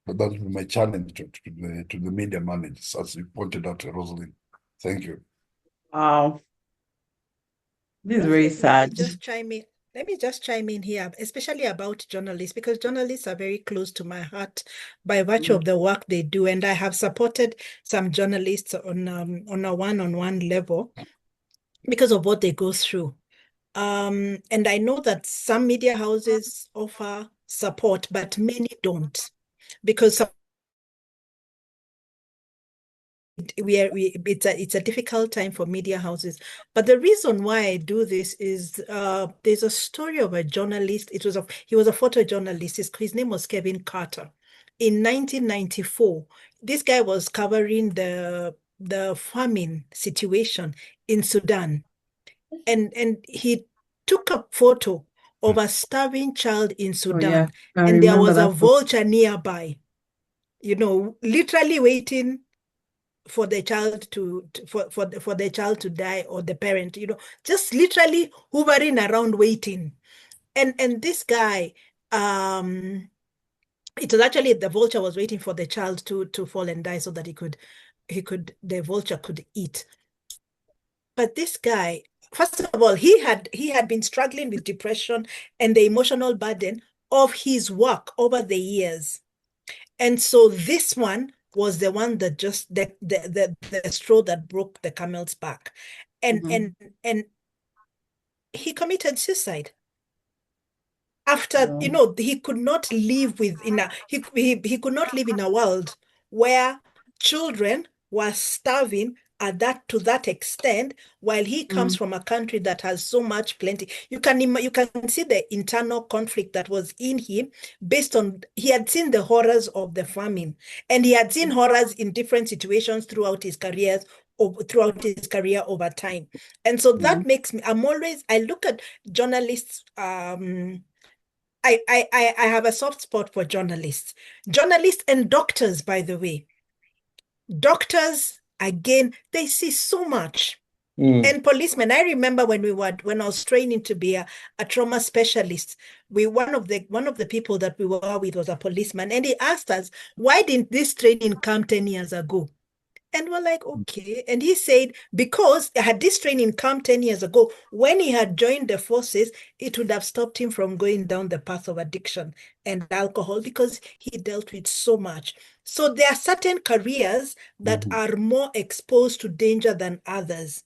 But that will be my challenge to the media managers, as you pointed out, Rosalind. Thank you. Wow. This is very sad. Let me just chime in here, especially about journalists, because journalists are very close to my heart by virtue of the work they do. And I have supported some journalists on a one-on-one level because of what they go through. And I know that some media houses offer support, but many don't, because it's a difficult time for media houses. But the reason why I do this is there's a story of a journalist. He was a photojournalist. His name was Kevin Carter. In 1994, this guy was covering the famine situation in Sudan, and he took a photo of a starving child in Sudan, and there was a vulture nearby, literally waiting for the child for the child to die, or the parent, just literally hovering around waiting. And this guy, it was actually the vulture was waiting for the child to fall and die so that the vulture could eat. But this guy, first of all, he had been struggling with depression and the emotional burden of his work over the years. And so this one was the one that just the straw that broke the camel's back. And he committed suicide. after, you know, he could not live he could not live in a world where children were starving to that extent, while he comes from a country that has so much plenty. You can see the internal conflict that was in him, based on he had seen the horrors of the famine, and he had seen horrors in different situations throughout his career over time. And so that makes me, I look at journalists. I have a soft spot for journalists and doctors, by the way. Doctors, again, they see so much. And policemen, I remember when I was training to be a trauma specialist, one of the people that we were with was a policeman, and he asked us, why didn't this training come 10 years ago? And we're like, okay. And he said, because had this training come 10 years ago, when he had joined the forces, it would have stopped him from going down the path of addiction and alcohol, because he dealt with so much. So there are certain careers that are more exposed to danger than others.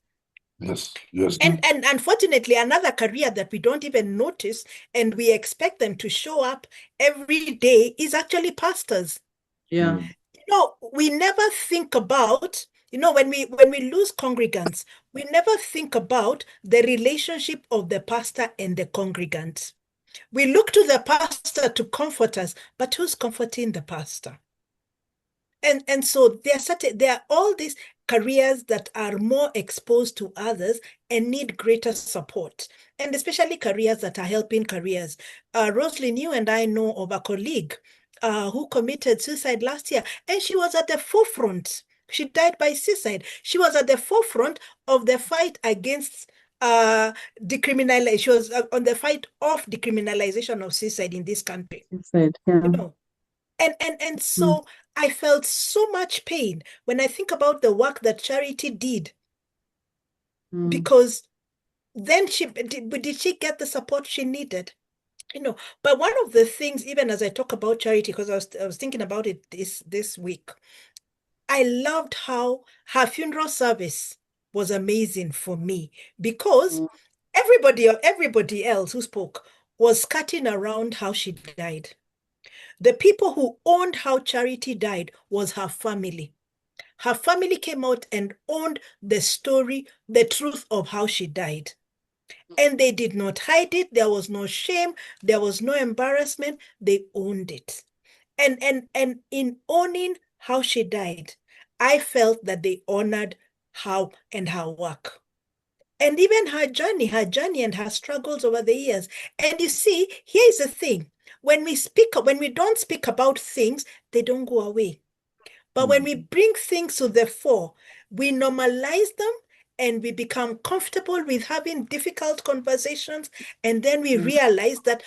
Yes, yes. And unfortunately, another career that we don't even notice and we expect them to show up every day is actually pastors. Yeah. We never think about, when we lose congregants, we never think about the relationship of the pastor and the congregant. We look to the pastor to comfort us, but who's comforting the pastor? And so there are all these careers that are more exposed to others and need greater support, and especially careers that are helping careers. Roslyn, you and I know of a colleague who committed suicide last year, and she was at the forefront. She died by suicide. She was at the forefront of the fight against decriminalization. She was on the fight of decriminalization of suicide in this country. Suicide, yeah. And so I felt so much pain when I think about the work that Charity did, because then did she get the support she needed? But one of the things, even as I talk about Charity, because I was thinking about it this week, I loved how her funeral service was amazing for me, because everybody else who spoke was skirting around how she died. The people who owned how Charity died was her family. Her family came out and owned the story, the truth of how she died. And they did not hide it. There was no shame. There was no embarrassment. They owned it. And in owning how she died, I felt that they honored how and her work. And even her journey and her struggles over the years. And you see, here's the thing. When we don't speak about things, they don't go away. But when we bring things to the fore, we normalize them and we become comfortable with having difficult conversations. And then we realize that,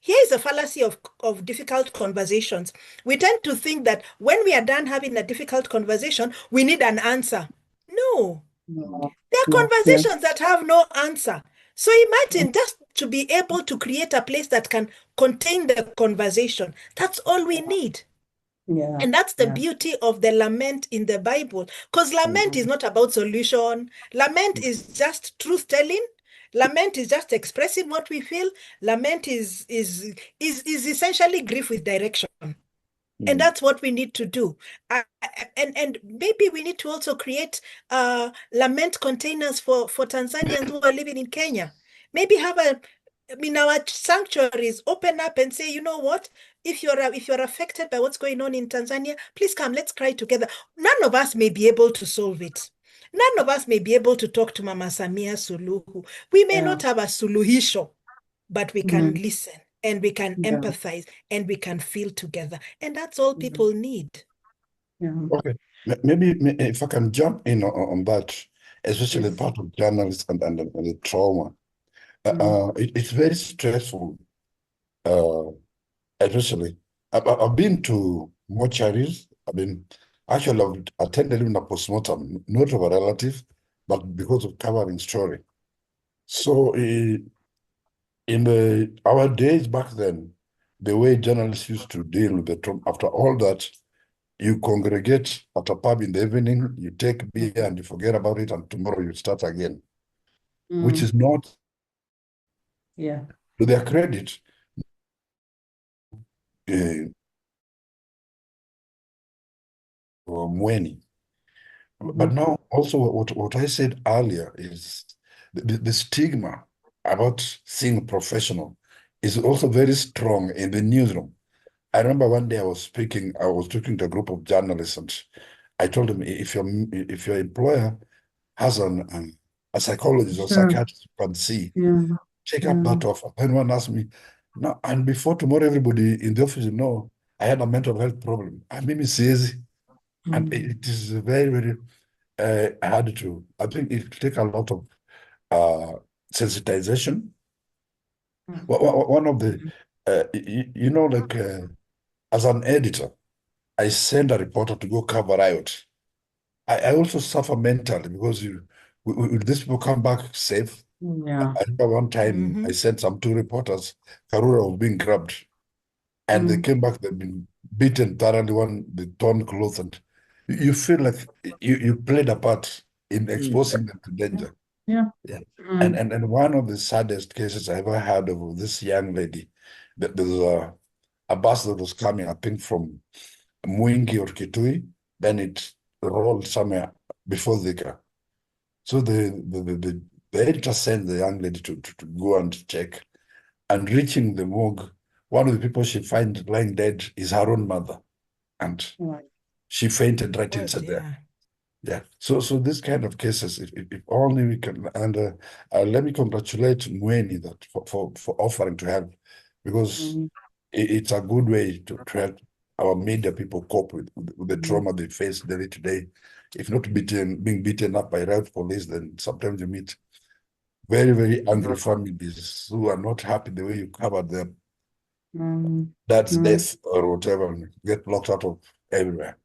here's a fallacy of difficult conversations. We tend to think that when we are done having a difficult conversation, we need an answer. No. There are conversations that have no answer. So imagine just to be able to create a place that can contain the conversation. That's all we need. Yeah. And that's the beauty of the lament in the Bible. Because lament is not about solution. Lament is just truth telling. Lament is just expressing what we feel. Lament is essentially grief with direction. And that's what we need to do. And maybe we need to also create lament containers for Tanzanians who are living in Kenya. Maybe have our sanctuaries open up and say, you know what? If you're affected by what's going on in Tanzania, please come, let's cry together. None of us may be able to solve it. None of us may be able to talk to Mama Samia Suluhu. We may not have a suluhisho, but we can listen. And we can empathize and we can feel together. And that's all people need. Yeah. Okay. Maybe if I can jump in on that, especially part of journalists and the trauma. It's very stressful, especially. I've been to mortuaries. I've attended even a postmortem, not of a relative, but because of covering story. So in our days back then, the way journalists used to deal with the trauma, after all that, you congregate at a pub in the evening, you take beer and you forget about it, and tomorrow you start again, which is not Yeah. To their credit, uh, Mweni. But now, also, what I said earlier is the stigma about seeing a professional is also very strong in the newsroom. I remember one day I was talking to a group of journalists, and I told them, if your employer has a psychologist or Sure. psychiatrist you can see, Yeah. take up that offer. Then one asked me, no, and before tomorrow, everybody in the office know I had a mental health problem. I mean, it's easy. And it is very, very hard to, I think it take a lot of sensitization. One of the, like as an editor, I send a reporter to go cover riot. I also suffer mentally because will these people come back safe? Yeah. I remember one time I sent some two reporters, Karura was being grabbed, and they came back, they've been beaten thoroughly, the torn clothes, and you feel like you played a part in exposing them to danger. Yeah. Yeah. And one of the saddest cases I ever heard of this young lady, that there was a bus that was coming, I think from Mwingi or Kitui, then it rolled somewhere before Thika. So the editor sent the young lady to go and check. And reaching the morgue, one of the people she finds lying dead is her own mother. And Right. she fainted right Oh, inside there. dear. Yeah. So this kind of cases, if only we can, and let me congratulate Mweni that for offering to help, because it's a good way to help our media people cope with the trauma they face day to day. If not being beaten up by riot police, then sometimes you meet very, very angry families who are not happy the way you covered them. That's death or whatever, and get locked out of everywhere.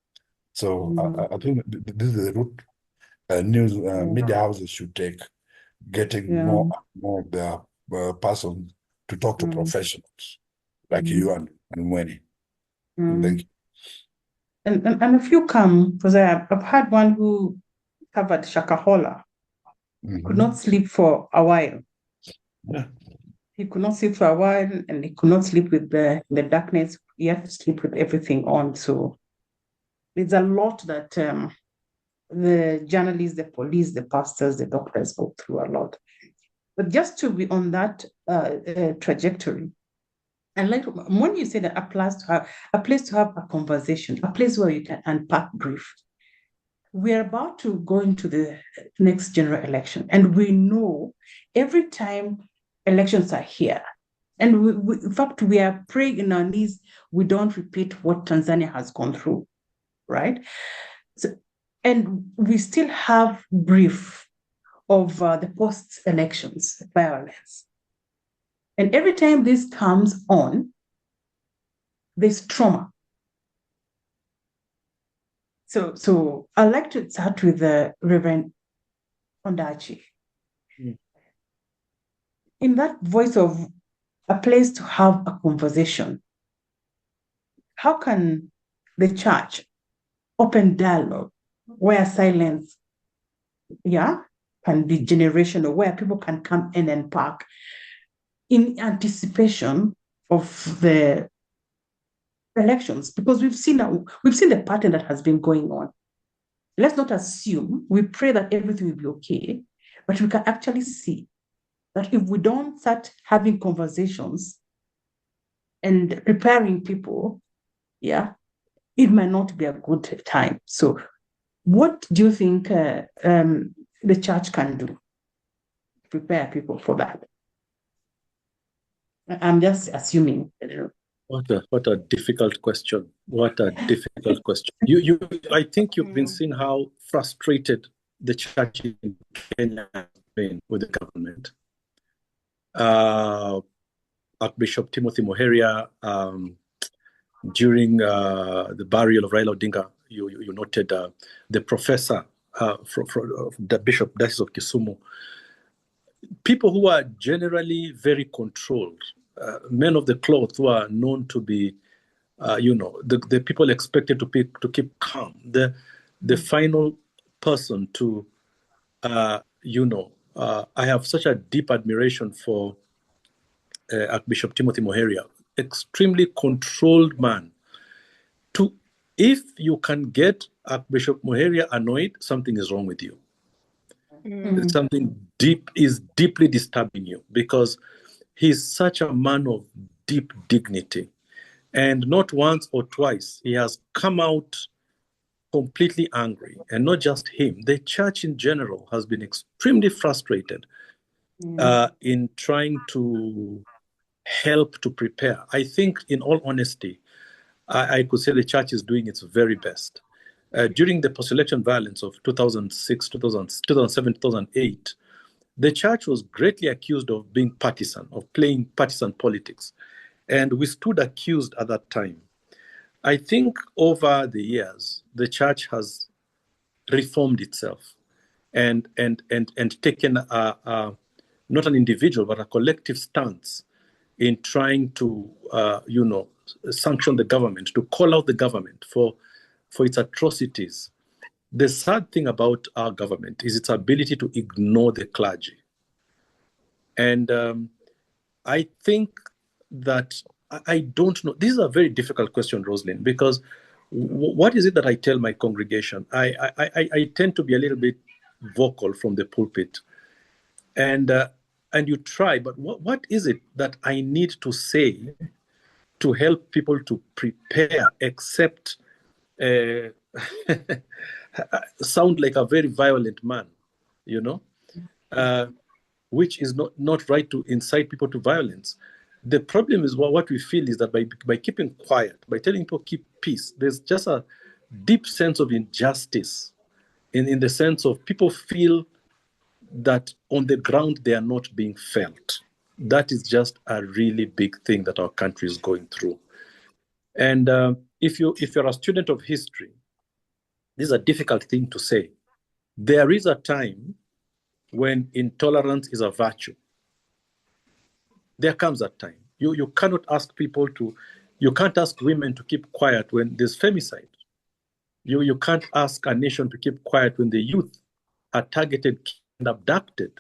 So I think this is the route news media houses should take, getting Yeah. more of their person to talk to professionals like you and Mweni. Thank you. And a few come, because I've had one who covered Shakahola, could not sleep for a while. Yeah. He could not sleep for a while, and he could not sleep with the darkness. He had to sleep with everything on. So it's a lot that the journalists, the police, the pastors, the doctors go through a lot. But just to be on that trajectory, and like when you say that a place to have a conversation, a place where you can unpack grief. We are about to go into the next general election, and we know every time elections are here, and in fact, we are praying in our knees, we don't repeat what Tanzania has gone through, right? So, and we still have grief of the post-elections violence. And every time this comes on, there's trauma. So I'd like to start with the Reverend Ondachi. In that voice of a place to have a conversation, how can the church open dialogue where silence, can be generational, where people can come in and park in anticipation of the elections? Because we've seen the pattern that has been going on. Let's not assume, we pray that everything will be okay, but we can actually see that if we don't start having conversations and preparing people, it might not be a good time. So what do you think the church can do to prepare people for that? I'm just assuming. What a difficult question. What a difficult question. I think you've been seeing how frustrated the church in Kenya has been with the government. Archbishop Timothy Moheria, during the burial of Raila Odinga, you noted the professor from the Bishop Diocese of Kisumu. People who are generally very controlled, men of the cloth who are known to be, the people expected to keep calm. The final person to, I have such a deep admiration for Archbishop Timothy Muheria, extremely controlled man. If you can get Archbishop Muheria annoyed, something is wrong with you. Something is deeply disturbing you, because he's such a man of deep dignity. And not once or twice, he has come out completely angry. And not just him, the church in general has been extremely frustrated in trying to help to prepare. I think, in all honesty, I could say the church is doing its very best. During the post-election violence of 2006, 2007, 2008, the church was greatly accused of being partisan, of playing partisan politics. And we stood accused at that time. I think over the years, the church has reformed itself and taken not an individual, but a collective stance in trying to, sanction the government, to call out the government for its atrocities. The sad thing about our government is its ability to ignore the clergy. And I think that I don't know. This is a very difficult question, Rosalind, because what is it that I tell my congregation? I tend to be a little bit vocal from the pulpit. And you try, but what is it that I need to say to help people to prepare, except sound like a very violent man, which is not right to incite people to violence. The problem is what we feel is that by keeping quiet, by telling people keep peace, there's just a deep sense of injustice in the sense of people feel that on the ground they are not being felt. That is just a really big thing that our country is going through. And if you're a student of history, this is a difficult thing to say. There is a time when intolerance is a virtue. There comes a time. You cannot ask you can't ask women to keep quiet when there's femicide. You can't ask a nation to keep quiet when the youth are targeted and abducted.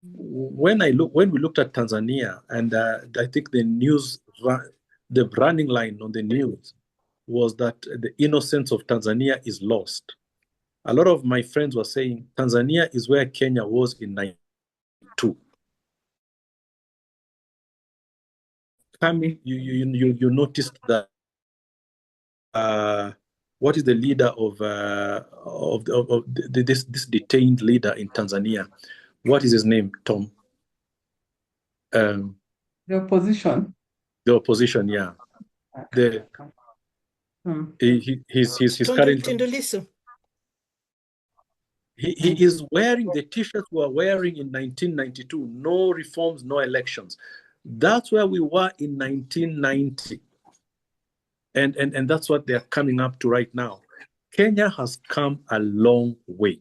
When we looked at Tanzania, and I think the running line on the news was that the innocence of Tanzania is lost. A lot of my friends were saying Tanzania is where Kenya was in 1992. You noticed that what is the leader of this detained leader in Tanzania? What is his name, Tom? The opposition. The opposition, yeah. He's currently. He is wearing the T-shirts we were wearing in 1992. No reforms, no elections. That's where we were in 1990. And that's what they're coming up to right now. Kenya has come a long way,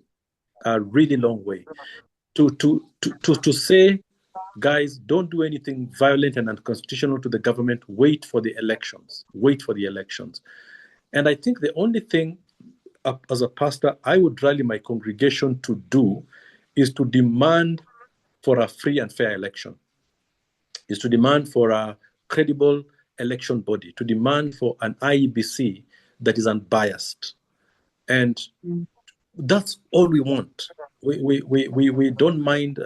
a really long way. To say, guys, don't do anything violent and unconstitutional to the government. Wait for the elections. And I think the only thing, as a pastor, I would rally my congregation to do is to demand for a free and fair election, is to demand for a credible election body, to demand for an IEBC that is unbiased. And that's all we want. We don't mind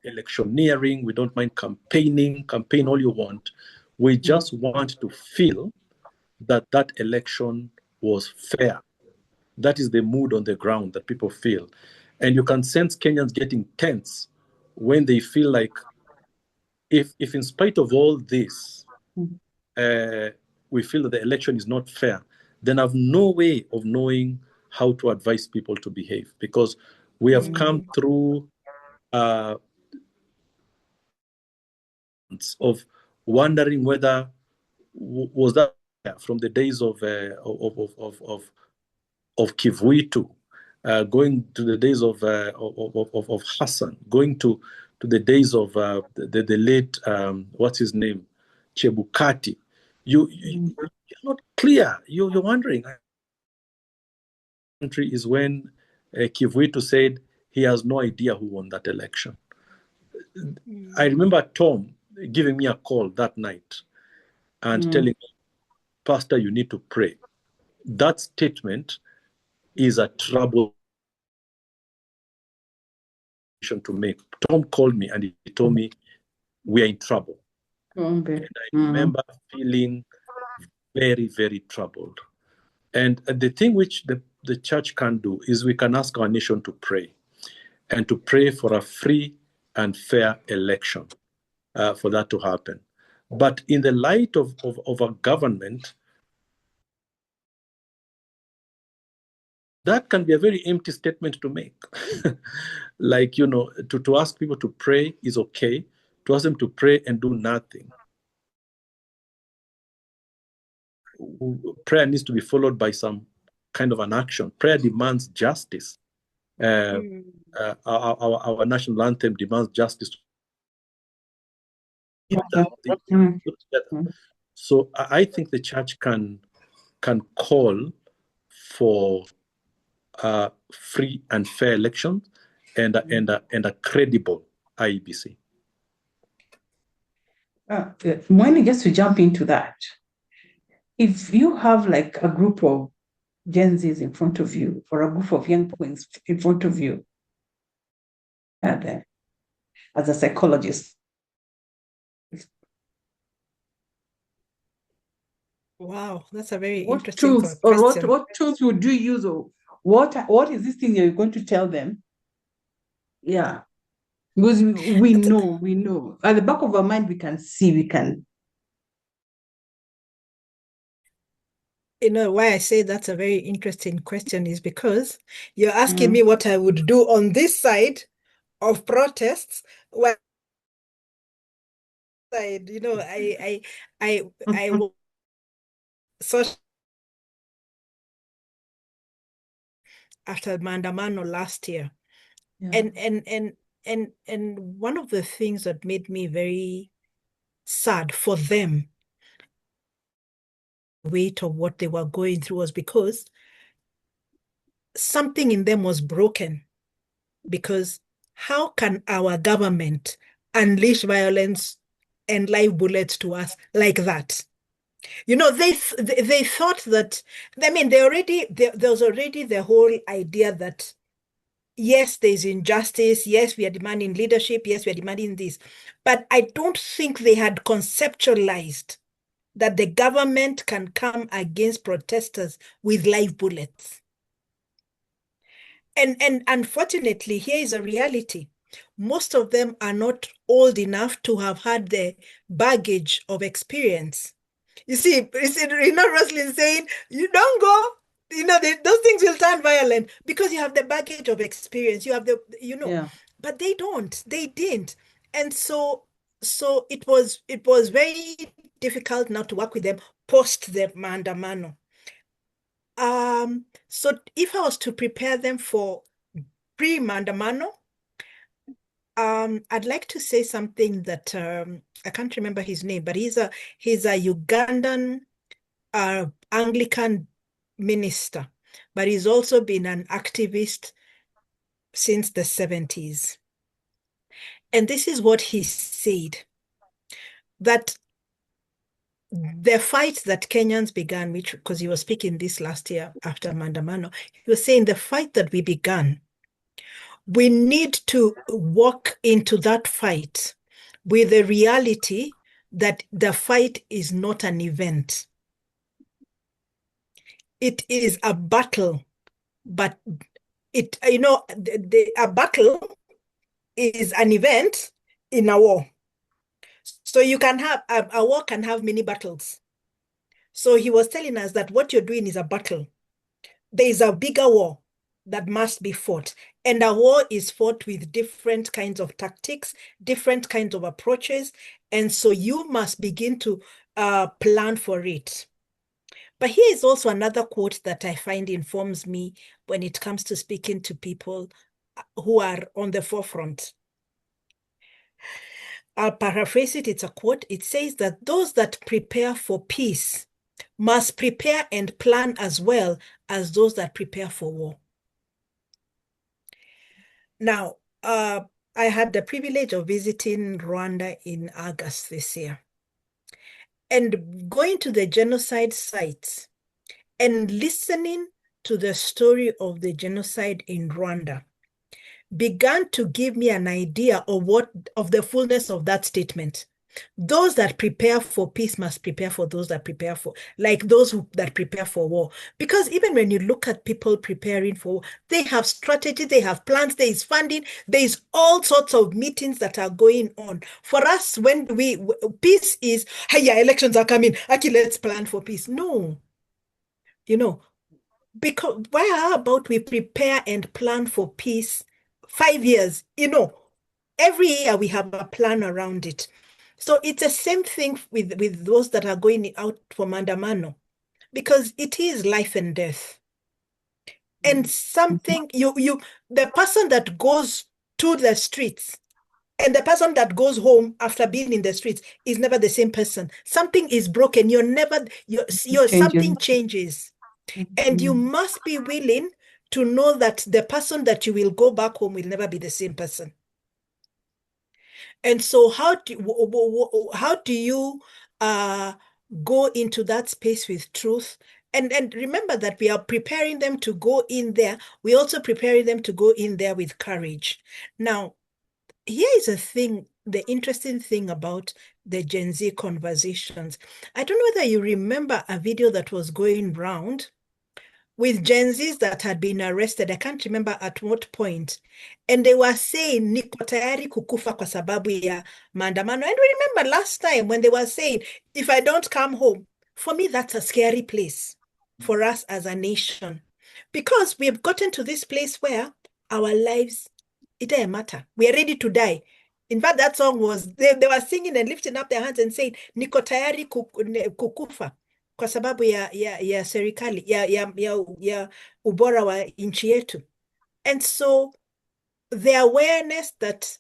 electioneering, we don't mind campaign all you want. We just want to feel that election was fair. That is the mood on the ground that people feel. And you can sense Kenyans getting tense when they feel like if in spite of all this, we feel that the election is not fair, then I have no way of knowing how to advise people to behave, because we have come through of wondering whether was that from the days of Kivuitu, going to the days of Hassan, going to the days of the late what's his name, Chebukati. You're not clear. You're wondering. Country is when Kivuitu said he has no idea who won that election. I remember Tom giving me a call that night and telling me, Pastor, you need to pray. That statement is a trouble to make. Tom called me and he told me, we are in trouble. And I remember feeling very, very troubled. And the thing which the church can do is we can ask our nation to pray, and to pray for a free and fair election, for that to happen. But in the light of a government, that can be a very empty statement to make. Like, to ask people to pray is okay. To ask them to pray and do nothing. Prayer needs to be followed by some kind of an action. Prayer demands justice. Our national anthem demands justice. So I think the church can call for free and fair elections and a credible IEBC. When just to jump into that, if you have like a group of Gen Zs in front of you, or a group of young people in front of you, and as a psychologist. Wow, that's a very interesting question. Or what tools would you use, or what is this thing you're going to tell them? Yeah, because we know at the back of our mind we can see. Why I say that's a very interesting question is because you're asking me what I would do on this side of protests. Well, I social after Maandamano last year, and one of the things that made me very sad for them, weight of what they were going through, was because something in them was broken. Because how can our government unleash violence and live bullets to us like that? They thought that, I mean, there was already the whole idea that, yes, there's injustice. Yes, we are demanding leadership. Yes, we are demanding this. But I don't think they had conceptualized that the government can come against protesters with live bullets. And unfortunately, here is a reality. Most of them are not old enough to have had the baggage of experience. You see, Roslyn saying, you don't go, those things will turn violent because you have the baggage of experience. You have but they didn't. And so it was very difficult now to work with them post the Maandamano. So if I was to prepare them for pre-Maandamano, I'd like to say something that I can't remember his name, but he's a Ugandan Anglican minister, but he's also been an activist since the 70s. And this is what he said, that the fight that Kenyans began, because he was speaking this last year after Maandamano, he was saying the fight that we began, we need to walk into that fight with the reality that the fight is not an event. It is a battle, but a battle is an event in a war. So you can have a war can have many battles. So he was telling us that what you're doing is a battle. There is a bigger war that must be fought. And a war is fought with different kinds of tactics, different kinds of approaches. And so you must begin to plan for it. But here is also another quote that I find informs me when it comes to speaking to people who are on the forefront. I'll paraphrase it. It's a quote. It says that those that prepare for peace must prepare and plan as well as those that prepare for war. Now, I had the privilege of visiting Rwanda in August this year and going to the genocide sites and listening to the story of the genocide in Rwanda began to give me an idea of the fullness of that statement. Those that prepare for peace must prepare for those that prepare for, like that prepare for war. Because even when you look at people preparing for war, they have strategy, they have plans, there is funding, there is all sorts of meetings that are going on. For us, when peace is, hey, yeah, elections are coming, okay, let's plan for peace. No, because why about we prepare and plan for peace 5 years? Every year we have a plan around it. So it's the same thing with those that are going out for Mandamano, because it is life and death. And something the person that goes to the streets and the person that goes home after being in the streets is never the same person. Something is broken. Something changes. And you must be willing to know that the person that you will go back home will never be the same person. And so how do you go into that space with truth? And remember that we are preparing them to go in there. We're also preparing them to go in there with courage. Now, here is the interesting thing about the Gen Z conversations. I don't know whether you remember a video that was going round with Gen Zs that had been arrested. I can't remember at what point. And they were saying, niko tayari kukufa kwa sababu ya maandamano. And we remember last time when they were saying, if I don't come home, for me, that's a scary place for us as a nation. Because we have gotten to this place where our lives, it doesn't matter. We are ready to die. In fact, that song was, they were singing and lifting up their hands and saying, niko tayari kukufa kwa sababu ya serikali ya ubora wa nchi yetu. And so the awareness that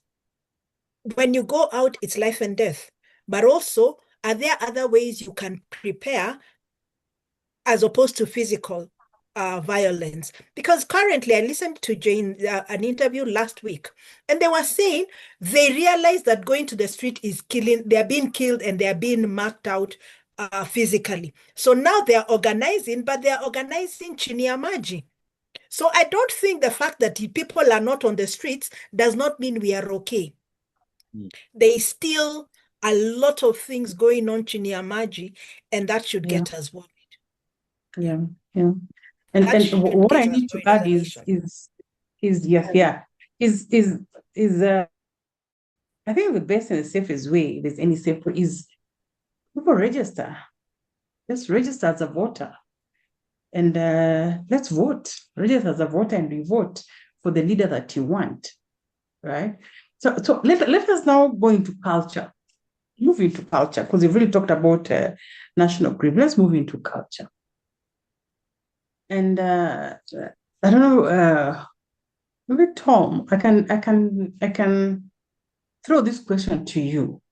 when you go out, it's life and death. But also, are there other ways you can prepare as opposed to physical violence? Because currently, I listened to Jane an interview last week, and they were saying they realize that going to the street is killing, they're being killed and they're being marked out physically. So now they're organizing, but they're organizing chini ya maji. So I don't think the fact that people are not on the streets does not mean we are okay. There is still a lot of things going on chini ya maji, and that should get us worried. Yeah. And what I need to add is I think the best and the safest way, if there's any safer, is people register. Just register as a voter. And let's vote. Register as a voter and we vote for the leader that you want. Right? So let us now go into culture. Move into culture, because we've really talked about national grief. Let's move into culture. And I don't know, maybe Tom, I can throw this question to you.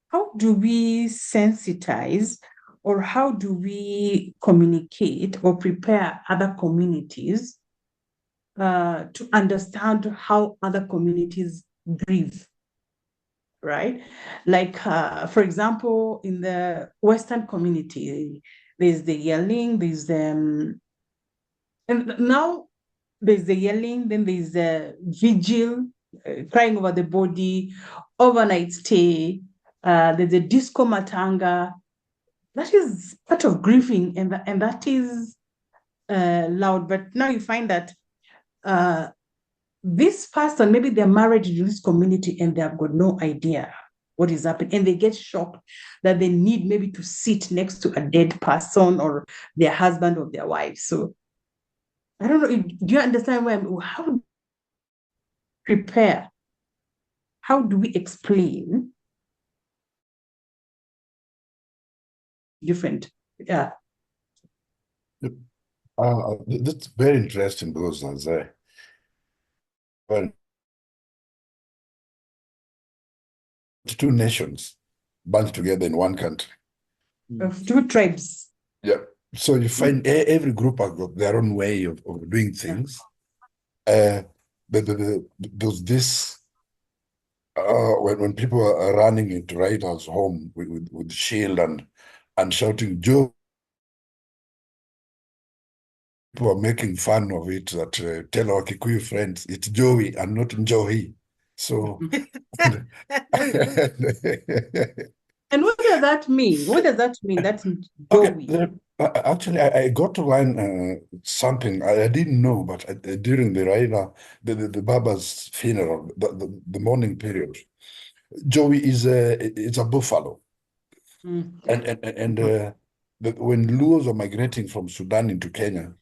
How do we sensitize, or how do we communicate or prepare other communities to understand how other communities grieve? Right? Like, for example, in the Western community, there's the yelling, there's the, and now there's the yelling, then there's the vigil, crying over the body, overnight stay, there's a disco matanga. That is part of grieving, and that is loud. But now you find that this person, maybe they're married in this community and they have got no idea what is happening, and they get shocked that they need maybe to sit next to a dead person or their husband or their wife. So I don't know, do you understand how do we prepare? How do we explain different? Yeah. That's very interesting, because two nations band together in one country. Of two tribes. Yeah. So you find every group has got their own way of doing things. there's this when people are running into Raita's home with shield and shouting Joe, people are making fun of it that tell our Kikuyu friends it's Joey and not Njohi. So And what does that mean? What does that mean? That's okay, Joey. actually, I got to learn something I didn't know, but during the Raila, the Baba's funeral, the morning period, Joey it's a buffalo, and when Luos are migrating from Sudan into Kenya,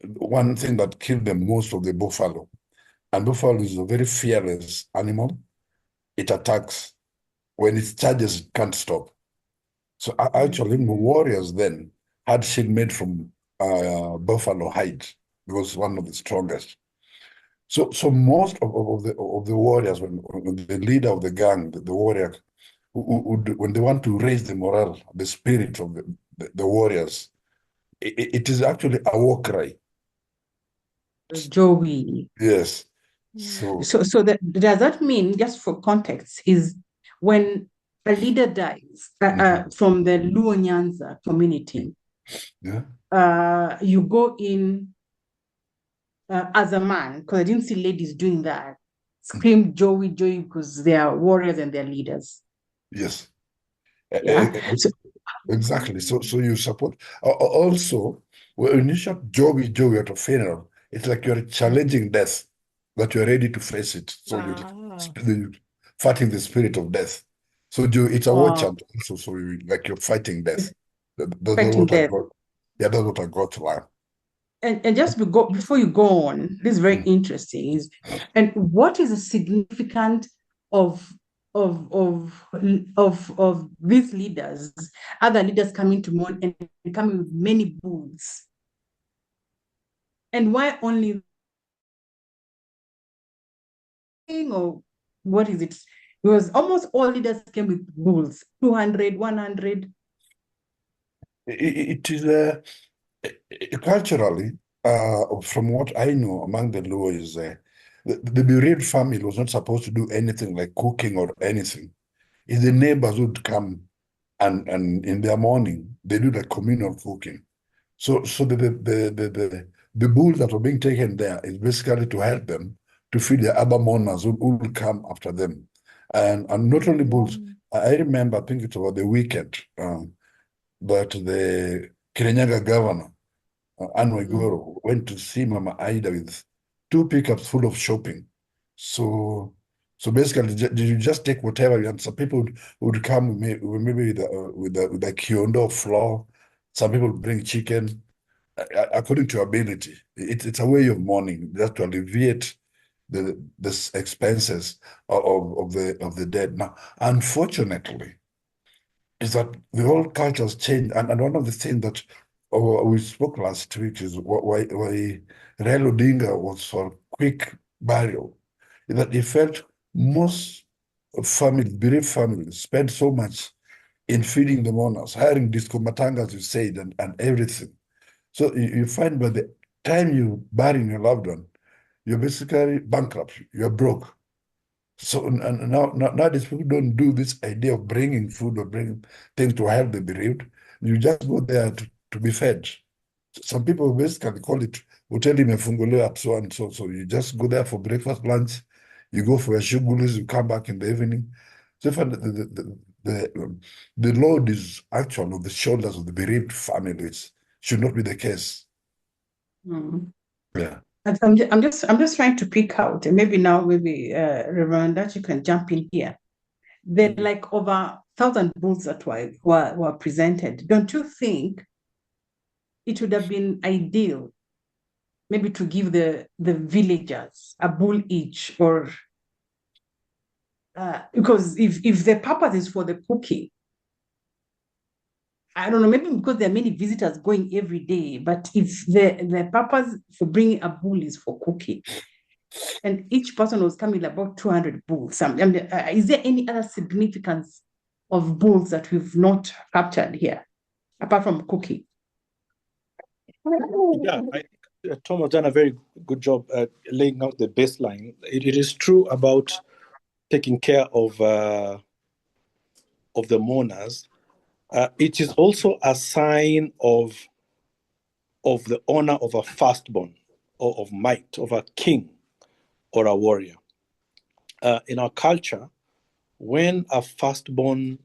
one thing that killed them most of the buffalo, and buffalo is a very fearless animal. It attacks. When it charges, it can't stop. So actually, the warriors then had shield made from buffalo hide because one of the strongest. So most of the warriors, when the leader of the gang, the warrior, when they want to raise the morale, the spirit of the warriors, it is actually a war cry. Joey. Yes. So So does that mean, just for context, is when a leader dies from the Luo Nyanza community, yeah, you go in as a man, because I didn't see ladies doing that, scream Joey, Joey, because they are warriors and they're leaders. yes. Yeah. So, Exactly. So you support. Also, when you shout Joey, Joey at a funeral, it's like you're challenging death, but you're ready to face it. So you're fighting the spirit of death. So it's a war chant also. So you're fighting death. That's fighting what I death. got. Yeah, that's what I got to learn. And just before you go on, this is very interesting. And what is the significance of these leaders, other leaders coming to mourn and coming with many bulls? And why only, or what is it? Because almost all leaders came with bulls, 200, 100. It is culturally, from what I know among the Luo is the bereaved family was not supposed to do anything like cooking or anything. If the neighbors would come and in their morning they do the communal cooking. So the bulls that were being taken there is basically to help them to feed the other mourners who will come after them. And not only bulls, I remember, I think it was the weekend, but the Kirinyaga governor, Anne Waiguru, went to see Mama Aida with 2 pickups full of shopping. So basically, you just take whatever, and some people would come maybe with a kiondo of flour. Some people bring chicken, according to ability. It's a way of mourning, just to alleviate the expenses of the dead. Now, unfortunately, is that the whole culture has changed. And one of the things that we spoke last week is why Raila Odinga was for quick burial, is that he felt most families, bereaved families, spend so much in feeding the mourners, hiring disco matangas, you said, and everything. So you find by the time you bury your loved one, you're basically bankrupt, you're broke. So and now these people don't do this idea of bringing food or bringing things to help the bereaved. You just go there to be fed. Some people basically call it hoteli imefunguliwa so and so. So you just go there for breakfast, lunch. You go for your shugulis, you come back in the evening. So if the load is actually on the shoulders of the bereaved families, should not be the case. Yeah. I'm just trying to pick out, and maybe Reverend, that you can jump in here. There are like over 1,000 bulls that were presented. Don't you think it would have been ideal maybe to give the villagers a bull each, or because if the purpose is for the cooking, I don't know, maybe because there are many visitors going every day, but if the purpose for bringing a bull is for cooking, and each person was coming with about 200 bulls, is there any other significance of bulls that we've not captured here, apart from cooking? Yeah, Tom has done a very good job laying out the baseline. It is true about taking care of the mourners. It is also a sign of the honor of a firstborn, or of might, of a king or a warrior. In our culture, when a firstborn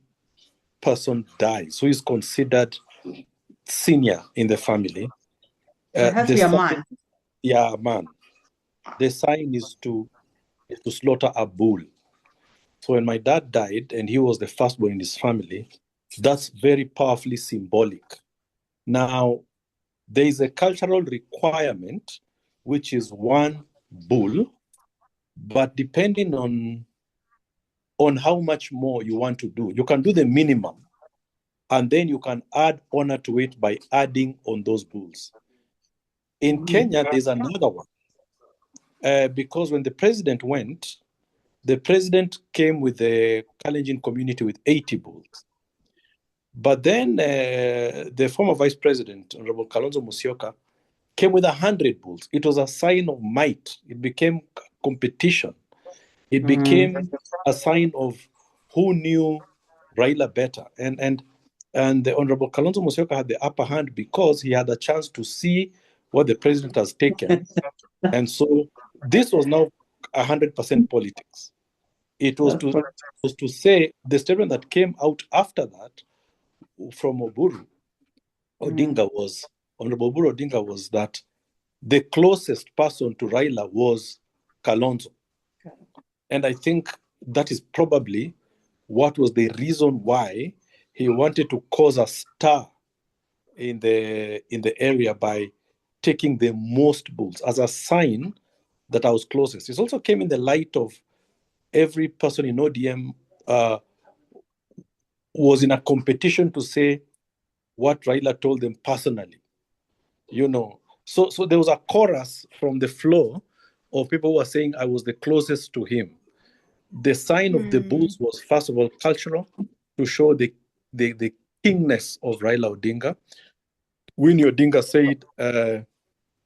person dies, who is considered senior in the family, It has to be a man. Yeah, a man. The sign is to slaughter a bull. So when my dad died and he was the firstborn in his family, that's very powerfully symbolic. Now, there is a cultural requirement, which is one bull, but depending on how much more you want to do, you can do the minimum, and then you can add honor to it by adding on those bulls. In Kenya, there's another one. Because when the president went, the president came with the Kalenjin community with 80 bulls. But then the former vice president, Honorable Kalonzo Musyoka, came with 100 bulls. It was a sign of might. It became competition. It became a sign of who knew Raila better. And the Honorable Kalonzo Musyoka had the upper hand because he had a chance to see what the president has taken. And so this was now 100% politics. It was to say the statement that came out after that from Oburu Odinga was, Honorable Oburu Odinga, was that the closest person to Raila was Kalonzo. And I think that is probably what was the reason why he wanted to cause a stir in the area by taking the most bulls as a sign that I was closest. It also came in the light of every person in ODM was in a competition to say what Raila told them personally, So there was a chorus from the floor of people who were saying I was the closest to him. The sign of the bulls was, first of all, cultural, to show the kingness of Raila Odinga. Winnie Odinga said,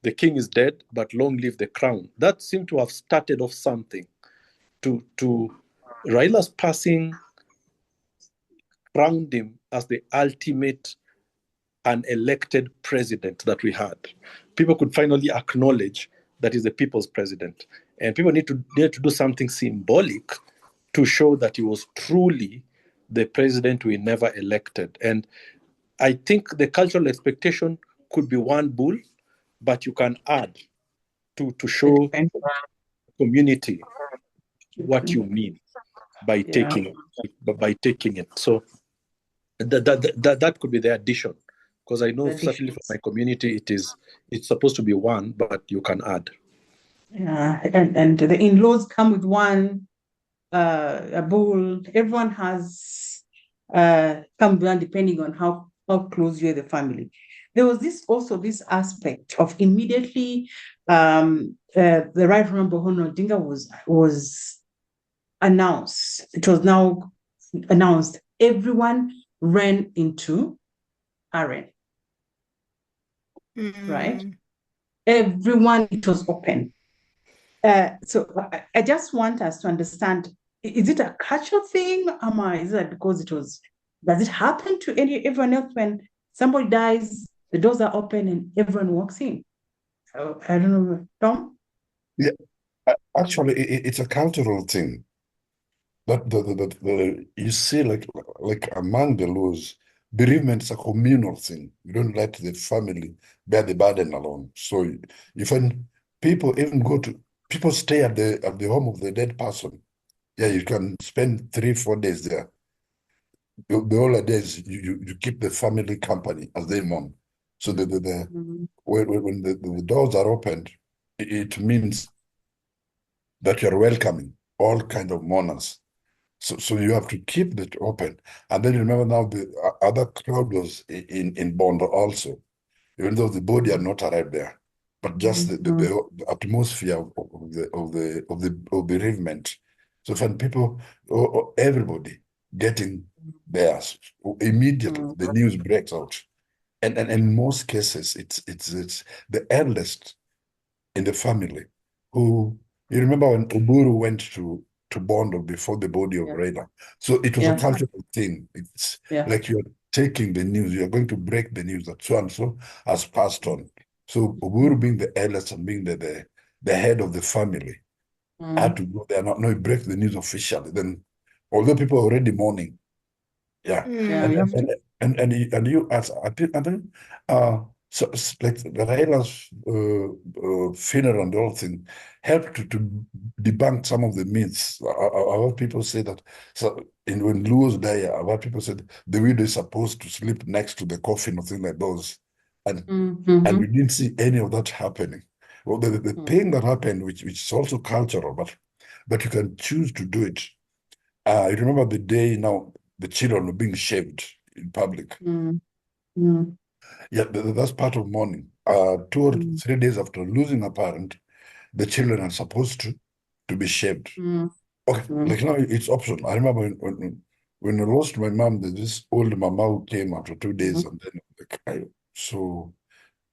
the king is dead, but long live the crown. That seemed to have started off something. To Raila's passing crowned him as the ultimate and elected president that we had. People could finally acknowledge that he's the people's president. And people need to do something symbolic to show that he was truly the president we never elected. And I think the cultural expectation could be one bull, but you can add to show community what you mean by taking it. So that could be the addition, because I know certainly for my community it's supposed to be one, but you can add. Yeah, and the in-laws come with one, a bull. Everyone has come with one depending on how close you're the family. There was this aspect of immediately the Right Honorable Hono Odinga was announced. It was now announced. Everyone ran into Aaron. Right? Everyone, it was open. So I just want us to understand, is it a cultural thing? Is it because does it happen to everyone else when somebody dies, the doors are open and everyone walks in? So, I don't know, Tom? Yeah, actually, it's a cultural thing. But you see, like among the laws, bereavement is a communal thing. You don't let the family bear the burden alone. So you find people people stay at the home of the dead person. Yeah, you can spend 3-4 days there. The whole days you keep the family company as they mourn. So when the doors are opened, it means that you're welcoming all kind of mourners. So you have to keep that open. And then remember now the other crowd was in Bondo also, even though the body had not arrived there, but just the atmosphere of bereavement. So when people, everybody getting theirs, immediately the news breaks out. And in most cases, it's the eldest in the family who, you remember when Uburu went to Bondo before the body of Raila. So it was a cultural thing. It's like you're taking the news, you're going to break the news that so and so has passed on. So Uburu being the eldest and being the head of the family, had to go there. No, break the news officially. Then, although people are already mourning, and you as I think so like Raila's funeral and the whole thing helped to debunk some of the myths. I've heard people say that when Luo's died, I've heard people said the widow is supposed to sleep next to the coffin or things like those, and we didn't see any of that happening. Well, the thing that happened, which is also cultural, but you can choose to do it. You remember the day now the children were being shaved in public. Yeah, that's part of mourning. 2 or 3 days after losing a parent, the children are supposed to be shaved. Okay, like now it's optional. I remember when I lost my mom, there's this old mama who came after 2 days, and then like, so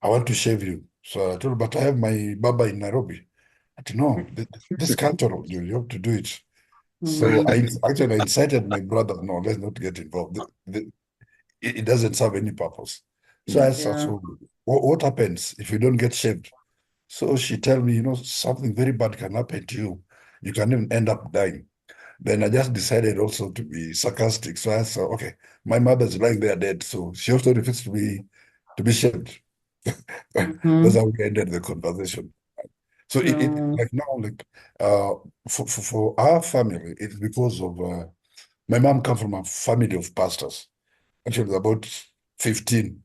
I want to shave you. So I told her, but I have my baba in Nairobi. I said, no, this is cultural. You have to do it. So I incited my brother, no, let's not get involved. It doesn't serve any purpose. So I said, so what happens if you don't get shaved? So she tell me, something very bad can happen to you. You can even end up dying. Then I just decided also to be sarcastic. So I said, okay, my mother's lying there dead, so she also refused to be shaved. That's how we ended the conversation. So it like now, like for our family, it's because of my mom comes from a family of pastors. Actually, about 15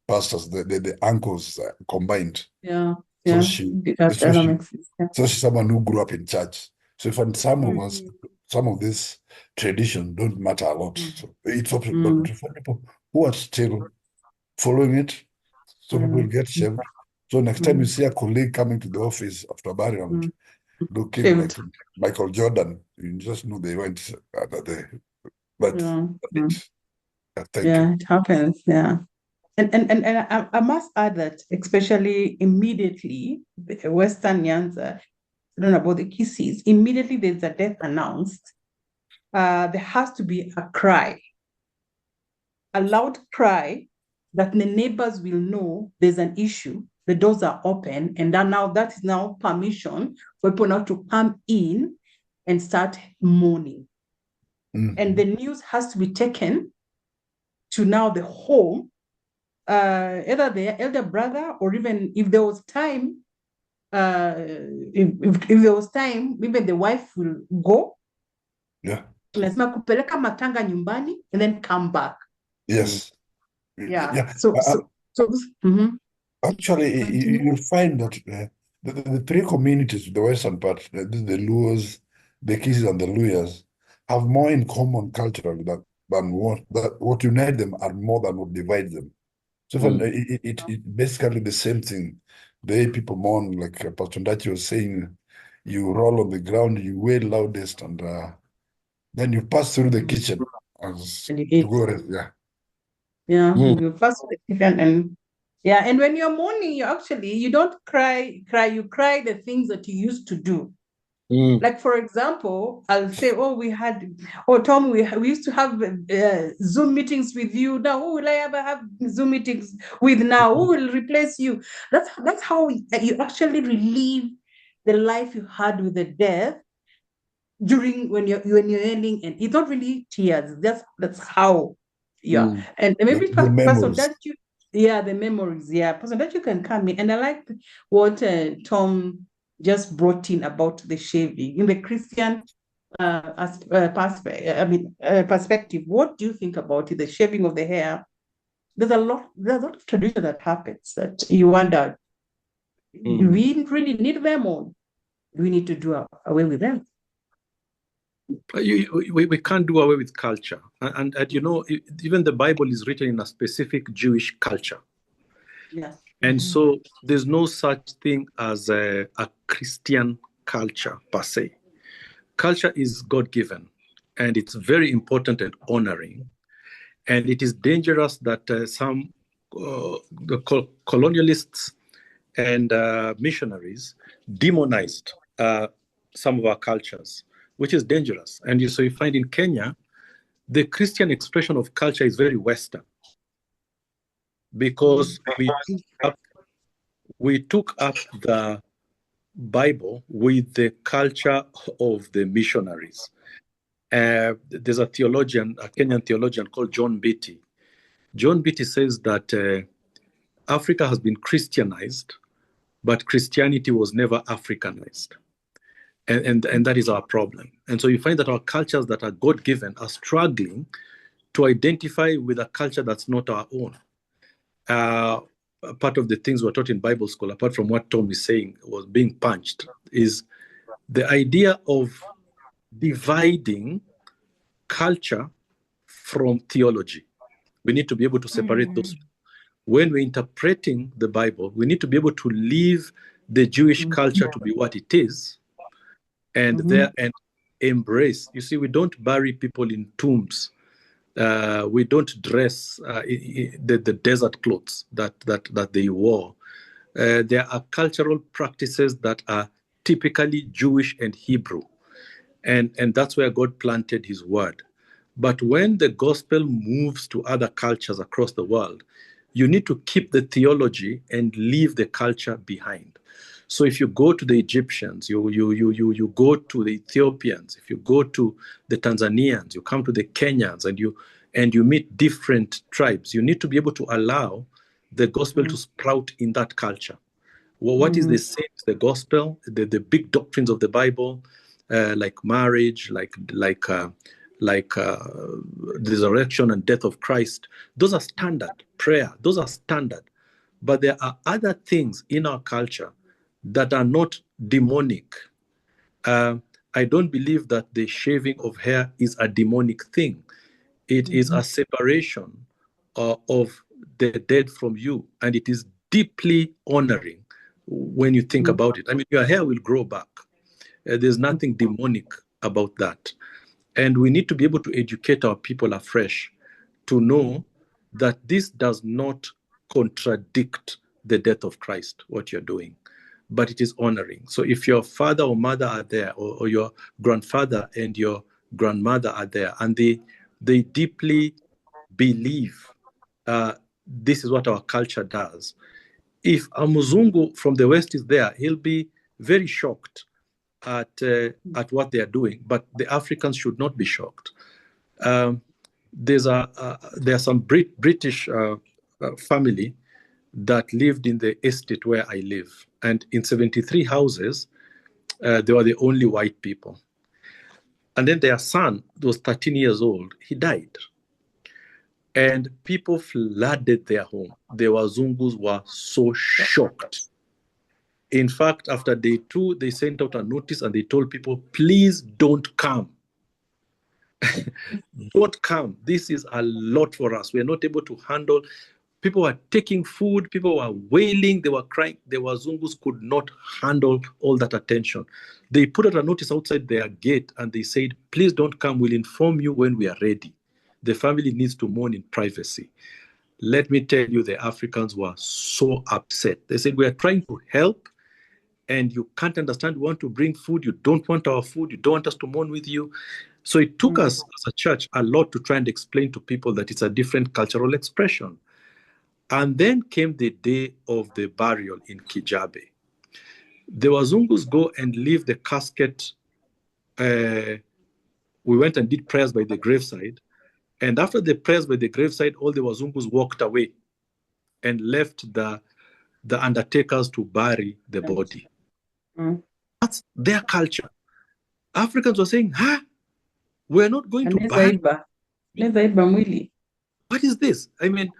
pastors, the uncles combined. So she's someone who grew up in church. So if some of us, some of this tradition don't matter a lot. So it's optional. But for people who are still following it, so people get shaved. So next time you see a colleague coming to the office after burial, looking like Michael Jordan, you just know they went another day. But thank you. It happens. And I must add that, especially immediately, the Western Nyanza, I don't know about the Kisses, immediately there's a death announced, there has to be a cry, a loud cry that the neighbors will know there's an issue, the doors are open, and that is now permission for people now to come in and start mourning. And the news has to be taken to now the home, either the elder brother, or even if there was time, if there was time, even the wife will go. Lazima kupeleka matanga nyumbani and then come back. Yes. Actually, you'll find that the three communities, the western part, the Luos, the Kisses, and the Luyas, have more in common culturally than what unites them are more than what divides them. So it basically the same thing. The way people mourn, like Pastor Ndachi was saying, you roll on the ground, you wail loudest, and then you pass through the kitchen to go rest. You pass through the kitchen, and when you're mourning, you don't cry, you cry the things that you used to do. Like, for example, I'll say, Tom, we used to have Zoom meetings with you. Now, who will I ever have Zoom meetings with now? Who will replace you? That's how you actually relive the life you had with the death during when you're ending, and it's not really tears. That's how, and maybe person that you, the memories, person that you can come in. And I like what Tom just brought in about the shaving in the Christian perspective. What do you think about it, the shaving of the hair? There's a lot of tradition that happens that you wonder, do we really need them, or do we need to do away with them? We can't do away with culture. And even the Bible is written in a specific Jewish culture. Yes. And so there's no such thing as a Christian culture per se. Culture is God-given, and it's very important and honoring. And it is dangerous that some the colonialists and missionaries demonized some of our cultures, which is dangerous. And so you find in Kenya, the Christian expression of culture is very Western, because we took up the Bible with the culture of the missionaries. There's a theologian, a Kenyan theologian called John Beatty. John Beatty says that Africa has been Christianized, but Christianity was never Africanized. And that is our problem. And so you find that our cultures that are God-given are struggling to identify with a culture that's not our own. Part of the things we're taught in Bible school, apart from what Tom is saying, was being punched, is the idea of dividing culture from theology. We need to be able to separate those. When we're interpreting the Bible, we need to be able to leave the Jewish culture to be what it is, and there and embrace. You see, we don't bury people in tombs. We don't dress the desert clothes that they wore. There are cultural practices that are typically Jewish and Hebrew, and that's where God planted His word. But when the gospel moves to other cultures across the world, you need to keep the theology and leave the culture behind. So if you go to the Egyptians, you go to the Ethiopians, if you go to the Tanzanians, you come to the Kenyans, and you meet different tribes, you need to be able to allow the gospel to sprout in that culture. Well, what is the same as the gospel? The big doctrines of the Bible, like marriage, like the resurrection and death of Christ, those are standard. Prayer, those are standard. But there are other things in our culture that are not demonic. I don't believe that the shaving of hair is a demonic thing. It is a separation of the dead from you, and it is deeply honoring when you think about it. I mean, your hair will grow back. There's nothing demonic about that. And we need to be able to educate our people afresh to know that this does not contradict the death of Christ, what you're doing, but it is honoring. So if your father or mother are there, or your grandfather and your grandmother are there, and they deeply believe this is what our culture does. If a Muzungu from the West is there, he'll be very shocked at what they are doing, but the Africans should not be shocked. There are some British family that lived in the estate where I live, and in 73 houses, they were the only white people. And then their son was 13 years old. He died. And people flooded their home. The Wazungus were so shocked. In fact, after day 2, they sent out a notice and they told people, please don't come. Don't come. This is a lot for us. We are not able to handle. People were taking food. People were wailing. They were crying. The Wazungus could not handle all that attention. They put out a notice outside their gate and they said, please don't come. We'll inform you when we are ready. The family needs to mourn in privacy. Let me tell you, the Africans were so upset. They said, we are trying to help, and you can't understand. We want to bring food. You don't want our food. You don't want us to mourn with you. So it took us as a church a lot to try and explain to people that it's a different cultural expression. And then came the day of the burial in Kijabe. The Wazungus go and leave the casket. We went and did prayers by the graveside. And after the prayers by the graveside, all the Wazungus walked away and left the undertakers to bury the body. That's their culture. Africans were saying, we're not going to bury. What is this? I mean,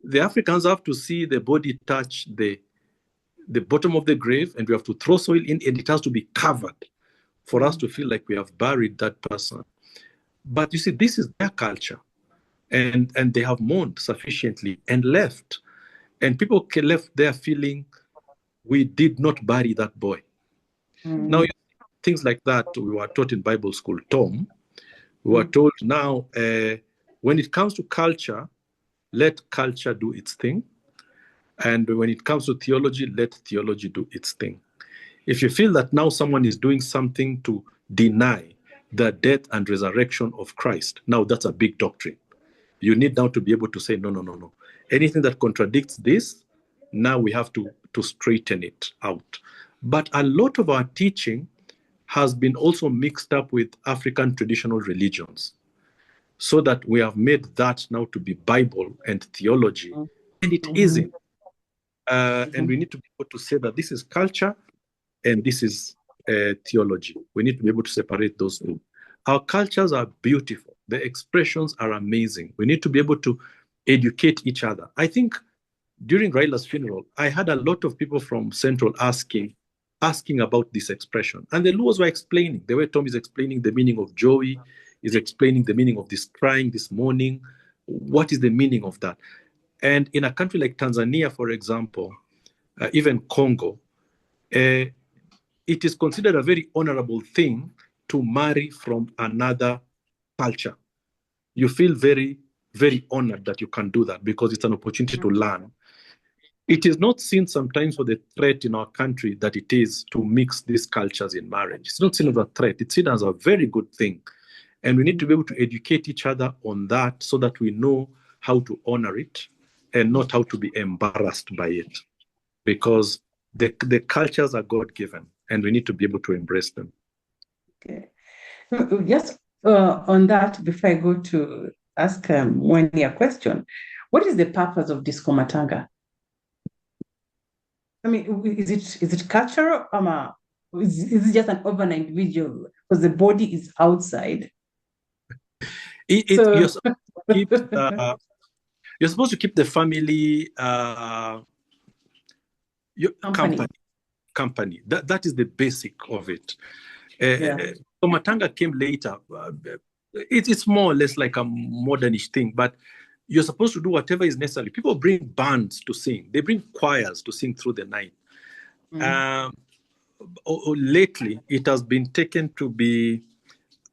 the Africans have to see the body touch the bottom of the grave, and we have to throw soil in, and it has to be covered for us to feel like we have buried that person. But you see, this is their culture. And they have mourned sufficiently and left. And people left there feeling we did not bury that boy. Now, things like that we were taught in Bible school, Tom. We were told now, when it comes to culture, let culture do its thing. And when it comes to theology, let theology do its thing. If you feel that now someone is doing something to deny the death and resurrection of Christ, now that's a big doctrine. You need now to be able to say, no, no, no, no. Anything that contradicts this, now we have to straighten it out. But a lot of our teaching has been also mixed up with African traditional religions, so that we have made that now to be Bible and theology, and it isn't. And we need to be able to say that this is culture and this is theology. We need to be able to separate those two. Our cultures are beautiful. The expressions are amazing. We need to be able to educate each other. I think during Raila's funeral, I had a lot of people from Central asking about this expression. And the Luos were explaining. The way Tom is explaining the meaning of joy, is explaining the meaning of this crying, this mourning. What is the meaning of that? And in a country like Tanzania, for example, even Congo, it is considered a very honorable thing to marry from another culture. You feel very, very honored that you can do that because it's an opportunity to learn. It is not seen sometimes for the threat in our country that it is to mix these cultures in marriage. It's not seen as a threat. It's seen as a very good thing. And we need to be able to educate each other on that so that we know how to honor it and not how to be embarrassed by it. Because the cultures are God-given and we need to be able to embrace them. Okay. Just on that, before I go to ask one a question, what is the purpose of disco matanga? I mean, is it cultural? Is it just an overnight visual? Because the body is outside. You're supposed to keep the family company. That is the basic of it. So matanga came later. It's more or less like a modernish thing, but you're supposed to do whatever is necessary. People bring bands to sing. They bring choirs to sing through the night. Lately, it has been taken to be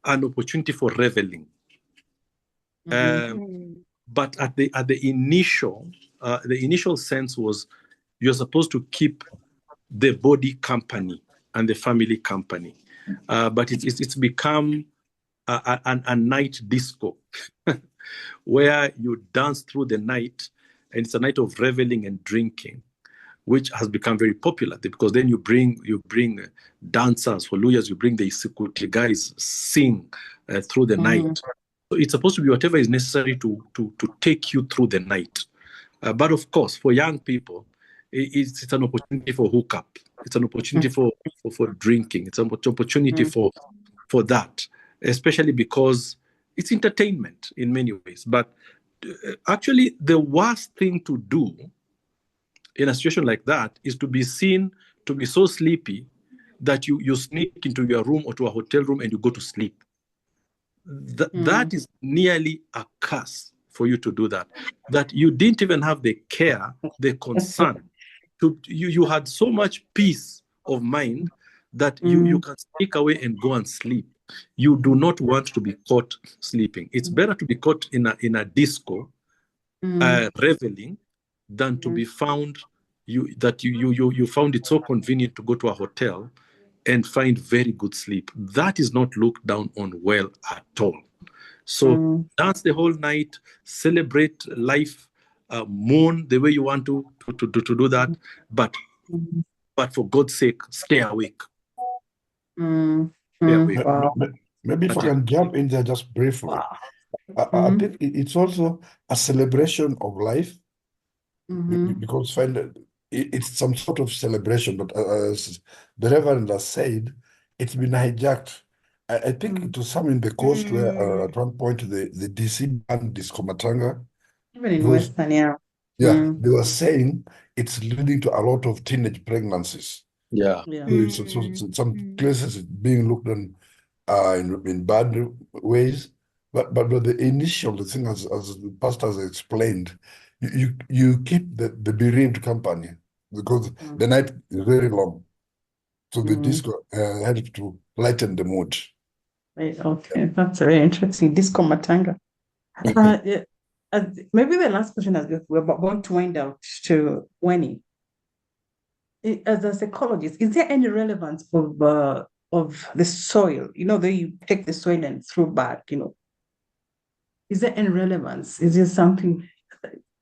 an opportunity for reveling. But at the initial sense was you're supposed to keep the body company and the family company. But it's become a night disco where you dance through the night, and it's a night of reveling and drinking, which has become very popular because then you bring dancers for Luyas, you bring the Isikuti guys sing through the night. So it's supposed to be whatever is necessary to take you through the night. But of course, for young people, it's an opportunity for hookup. It's an opportunity for drinking. It's an opportunity for that, especially because it's entertainment in many ways. But actually, the worst thing to do in a situation like that is to be seen to be so sleepy that you sneak into your room or to a hotel room and you go to sleep. That is nearly a curse for you to do that. That you didn't even have the care, the concern. You had so much peace of mind that you can sneak away and go and sleep. You do not want to be caught sleeping. It's better to be caught in a disco reveling than to be found you found it so convenient to go to a hotel and find very good sleep. That is not looked down on well at all. So dance the whole night, celebrate life, mourn the way you want to do that, but for God's sake, stay awake. Stay awake. Maybe if I can jump in there just briefly. I think it's also a celebration of life, because it's some sort of celebration, but as the Reverend has said, it's been hijacked. I think it was some in the coast where at one point the DC banned disco matanga. Even in Western, they were saying it's leading to a lot of teenage pregnancies. So some places it's being looked on in bad ways. But the initial thing, as the pastors explained, you keep the bereaved company because the night is very long. So the disco helps to lighten the mood. Okay, that's very interesting. Disco matanga. maybe the last question as we're about to wind out to Winnie. As a psychologist, is there any relevance of the soil? You take the soil and throw back, is there any relevance? Is it something,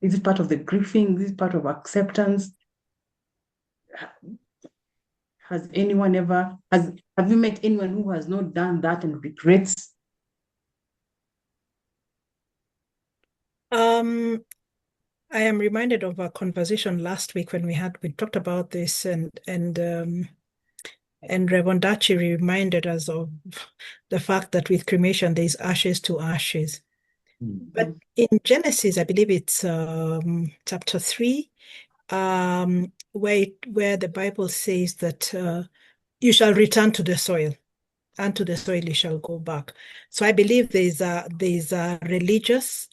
is it part of the grieving? Is it part of acceptance? Have you met anyone who has not done that and regrets? I am reminded of a conversation last week when we talked about this, and Reverend Dachi reminded us of the fact that with cremation there's ashes to ashes. But in Genesis, I believe it's chapter 3, where the Bible says that you shall return to the soil, and to the soil you shall go back. So I believe there's a religious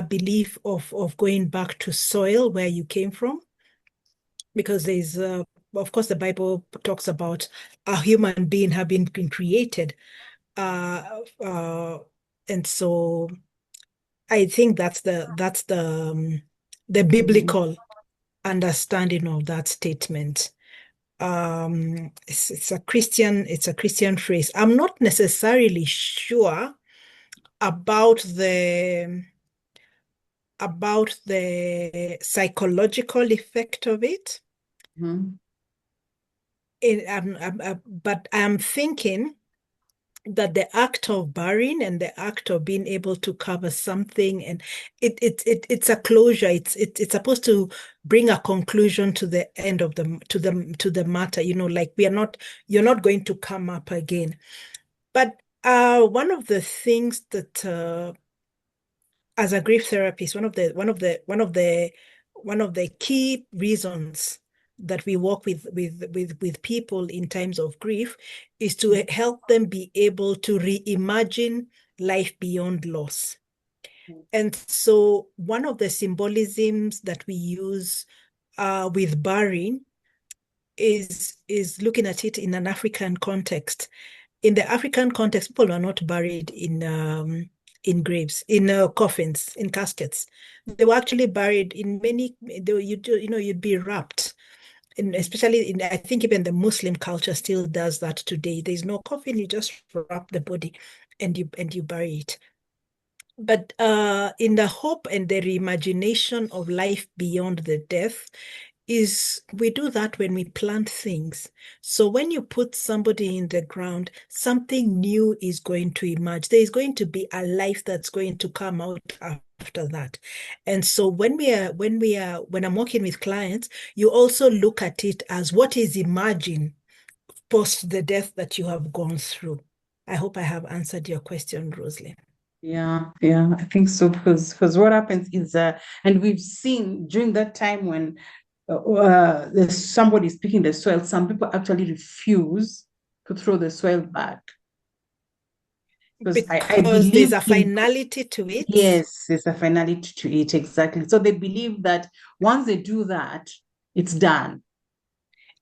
belief of going back to soil where you came from, because there's of course the Bible talks about a human being having been created, and so I think that's the biblical understanding of that statement. It's a Christian phrase. I'm not necessarily sure about the psychological effect of it. But I'm thinking that the act of burying and the act of being able to cover something, and it's a closure. It's supposed to bring a conclusion to the end of the matter. Like you're not going to come up again. But one of the things that as a grief therapist, one of the key reasons that we work with people in times of grief is to help them be able to reimagine life beyond loss. And so one of the symbolisms that we use with burying is looking at it in an African context. In the African context, people are not buried in graves, in coffins, in caskets. They were actually buried in many. You'd be wrapped. And especially I think even the Muslim culture still does that today. There's no coffin, you just wrap the body and you bury it. But in the hope and the reimagination of life beyond the death, we do that when we plant things. So when you put somebody in the ground, something new is going to emerge. There is going to be a life that's going to come out after that. And so when I'm working with clients, you also look at it as what is emerging post the death that you have gone through. I hope I have answered your question, Rosalind. Yeah, I think so, because what happens is and we've seen during that time when there's somebody speaking the soil, some people actually refuse to throw the soil back. Because I believe there's a finality to it. Yes, there's a finality to it, exactly. So they believe that once they do that, it's done.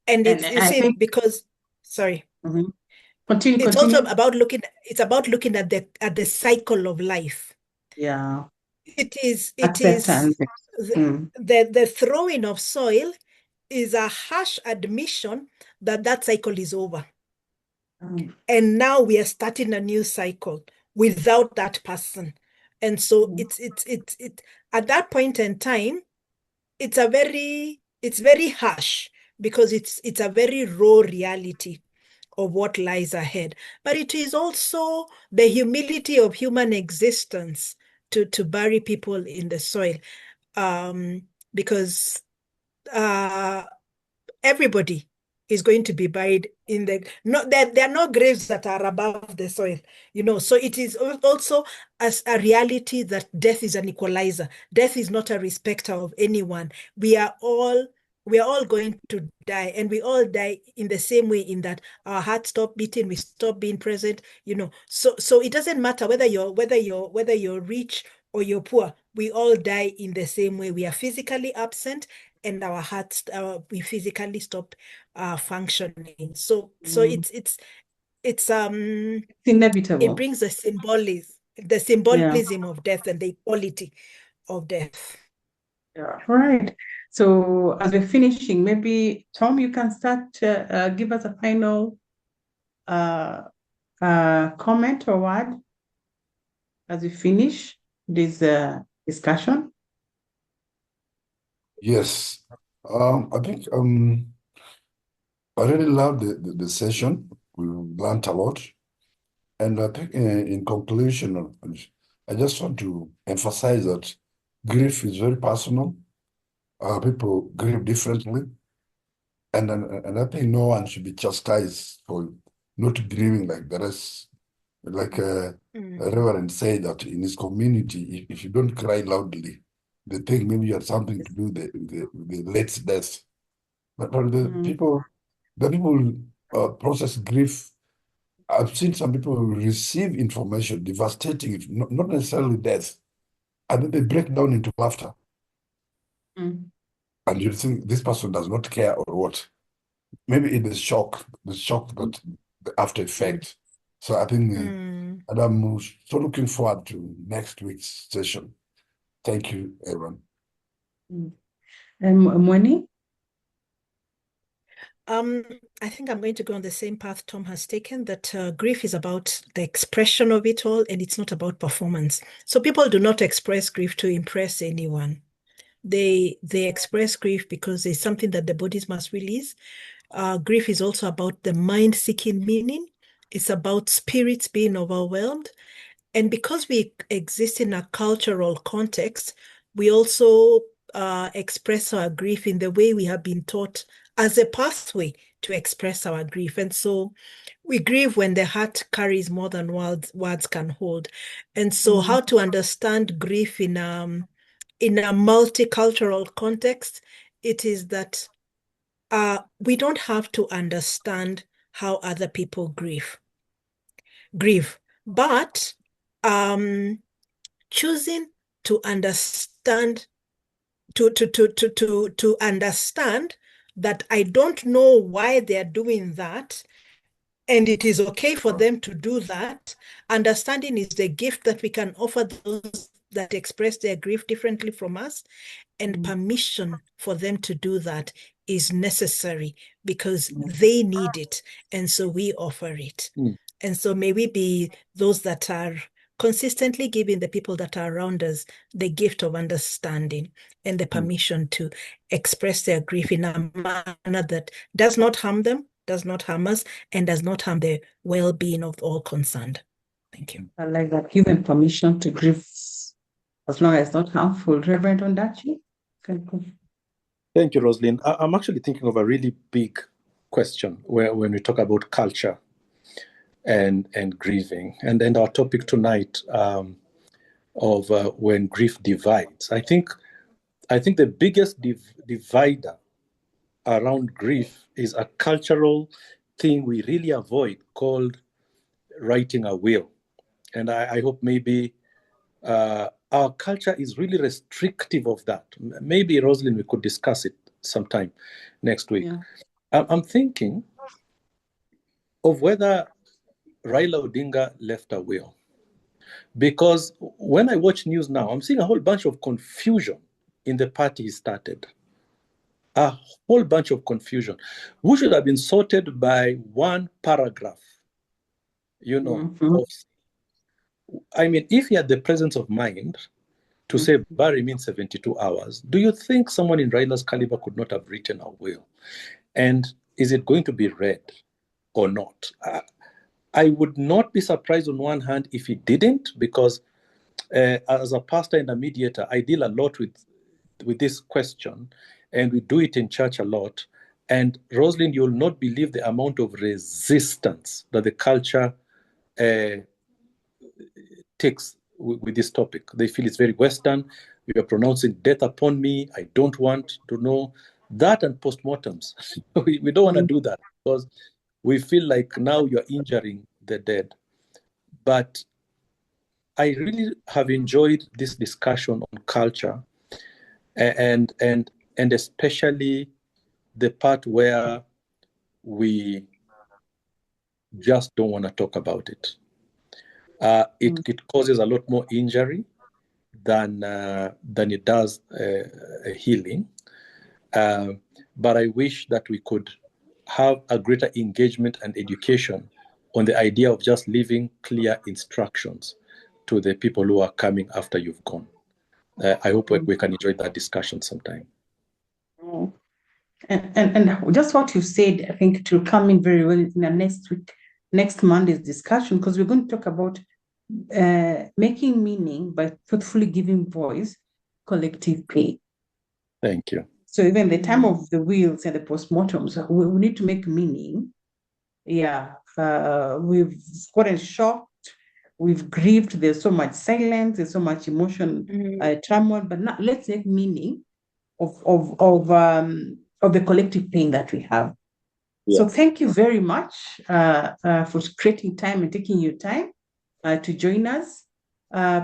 And because, sorry. Continue. It's also about looking at the cycle of life. Yeah. It is Acceptance. The throwing of soil is a harsh admission that cycle is over. And now we are starting a new cycle without that person. And so it's at that point in time, it's very harsh, because it's a very raw reality of what lies ahead. But it is also the humility of human existence to bury people in the soil, because everybody is going to be buried in there are no graves that are above the soil, so it is also as a reality that death is an equalizer. Death is not a respecter of anyone. We are all going to die, and we all die in the same way, in that our hearts stop beating, we stop being present, so it doesn't matter whether you're rich or you're poor. We all die in the same way. We are physically absent, and our hearts, we physically stop functioning. So it's inevitable. It brings the symbolism of death and the equality of death. Yeah. All right. So as we're finishing, maybe Tom, you can start give us a final comment or word as we finish this discussion. Yes. I think I really loved the session. We learned a lot. And I think in conclusion, I just want to emphasize that grief is very personal. People grieve differently. And I think no one should be chastised for not grieving like the rest. Like a Reverend said that in his community, if you don't cry loudly, they think maybe you had something to do with the late death. But the people process grief. I've seen some people receive information, devastating, not necessarily death, and then they break down into laughter. Mm. And you think this person does not care or what? Maybe it is the shock that the after effect. So I think, and I'm so looking forward to next week's session. Thank you, everyone. Moni? I think I'm going to go on the same path Tom has taken, that grief is about the expression of it all, and it's not about performance. So people do not express grief to impress anyone. They express grief because it's something that the bodies must release. Grief is also about the mind seeking meaning. It's about spirits being overwhelmed. And because we exist in a cultural context, we also express our grief in the way we have been taught as a pathway to express our grief. And so we grieve when the heart carries more than words can hold. And so how to understand grief in a multicultural context, it is that we don't have to understand how other people grieve, but choosing to understand to understand that I don't know why they're doing that, and it is okay for them to do that. Understanding is the gift that we can offer those that express their grief differently from us, and permission for them to do that is necessary because they need it, and so we offer it. And so may we be those that are consistently giving the people that are around us the gift of understanding and the permission to express their grief in a manner that does not harm them, does not harm us, and does not harm the well-being of all concerned. Thank you. I like that. Give them permission to grieve as long as it's not harmful. Reverend Ondachi? Thank you, Rosalind. I'm actually thinking of a really big question when we talk about culture and grieving, and our topic tonight of when grief divides. I think the biggest divider around grief is a cultural thing we really avoid called writing a will. And I hope maybe our culture is really restrictive of that. Maybe, Rosalind, we could discuss it sometime next week. Yeah. I'm thinking of whether Raila Odinga left a will. Because when I watch news now, I'm seeing a whole bunch of confusion in the party he started. A whole bunch of confusion, which should have been sorted by one paragraph, I mean, if he had the presence of mind to say bury me in 72 hours, do you think someone in Raila's caliber could not have written a will? And is it going to be read or not? I would not be surprised on one hand if he didn't, because as a pastor and a mediator, I deal a lot with this question, and we do it in church a lot. And Rosalind, you'll not believe the amount of resistance that the culture takes with this topic. They feel it's very Western. You are pronouncing death upon me. I don't want to know that, and postmortems. we don't want to do that because we feel like now you're injuring the dead. But I really have enjoyed this discussion on culture, and especially the part where we just don't want to talk about it. It causes a lot more injury than it does healing. But I wish that we could have a greater engagement and education on the idea of just leaving clear instructions to the people who are coming after you've gone. I hope we can enjoy that discussion sometime. And just what you said, I think it will come in very well in the next Monday's discussion, because we're going to talk about making meaning by thoughtfully giving voice, collective pain. Thank you. So even the time of the wills and the postmortems, we need to make meaning. Yeah, we've gotten shocked, we've grieved, there's so much silence, there's so much emotion, turmoil, but now let's make meaning of the collective pain that we have. Yeah. So thank you very much for creating time and taking your time to join us.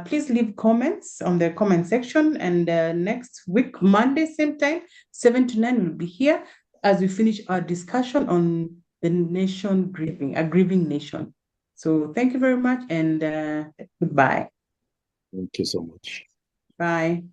Please leave comments on the comment section, and next week, Monday, same time, 7 to 9, we'll be here as we finish our discussion on the nation grieving, a grieving nation. So thank you very much, and goodbye. Thank you so much. Bye.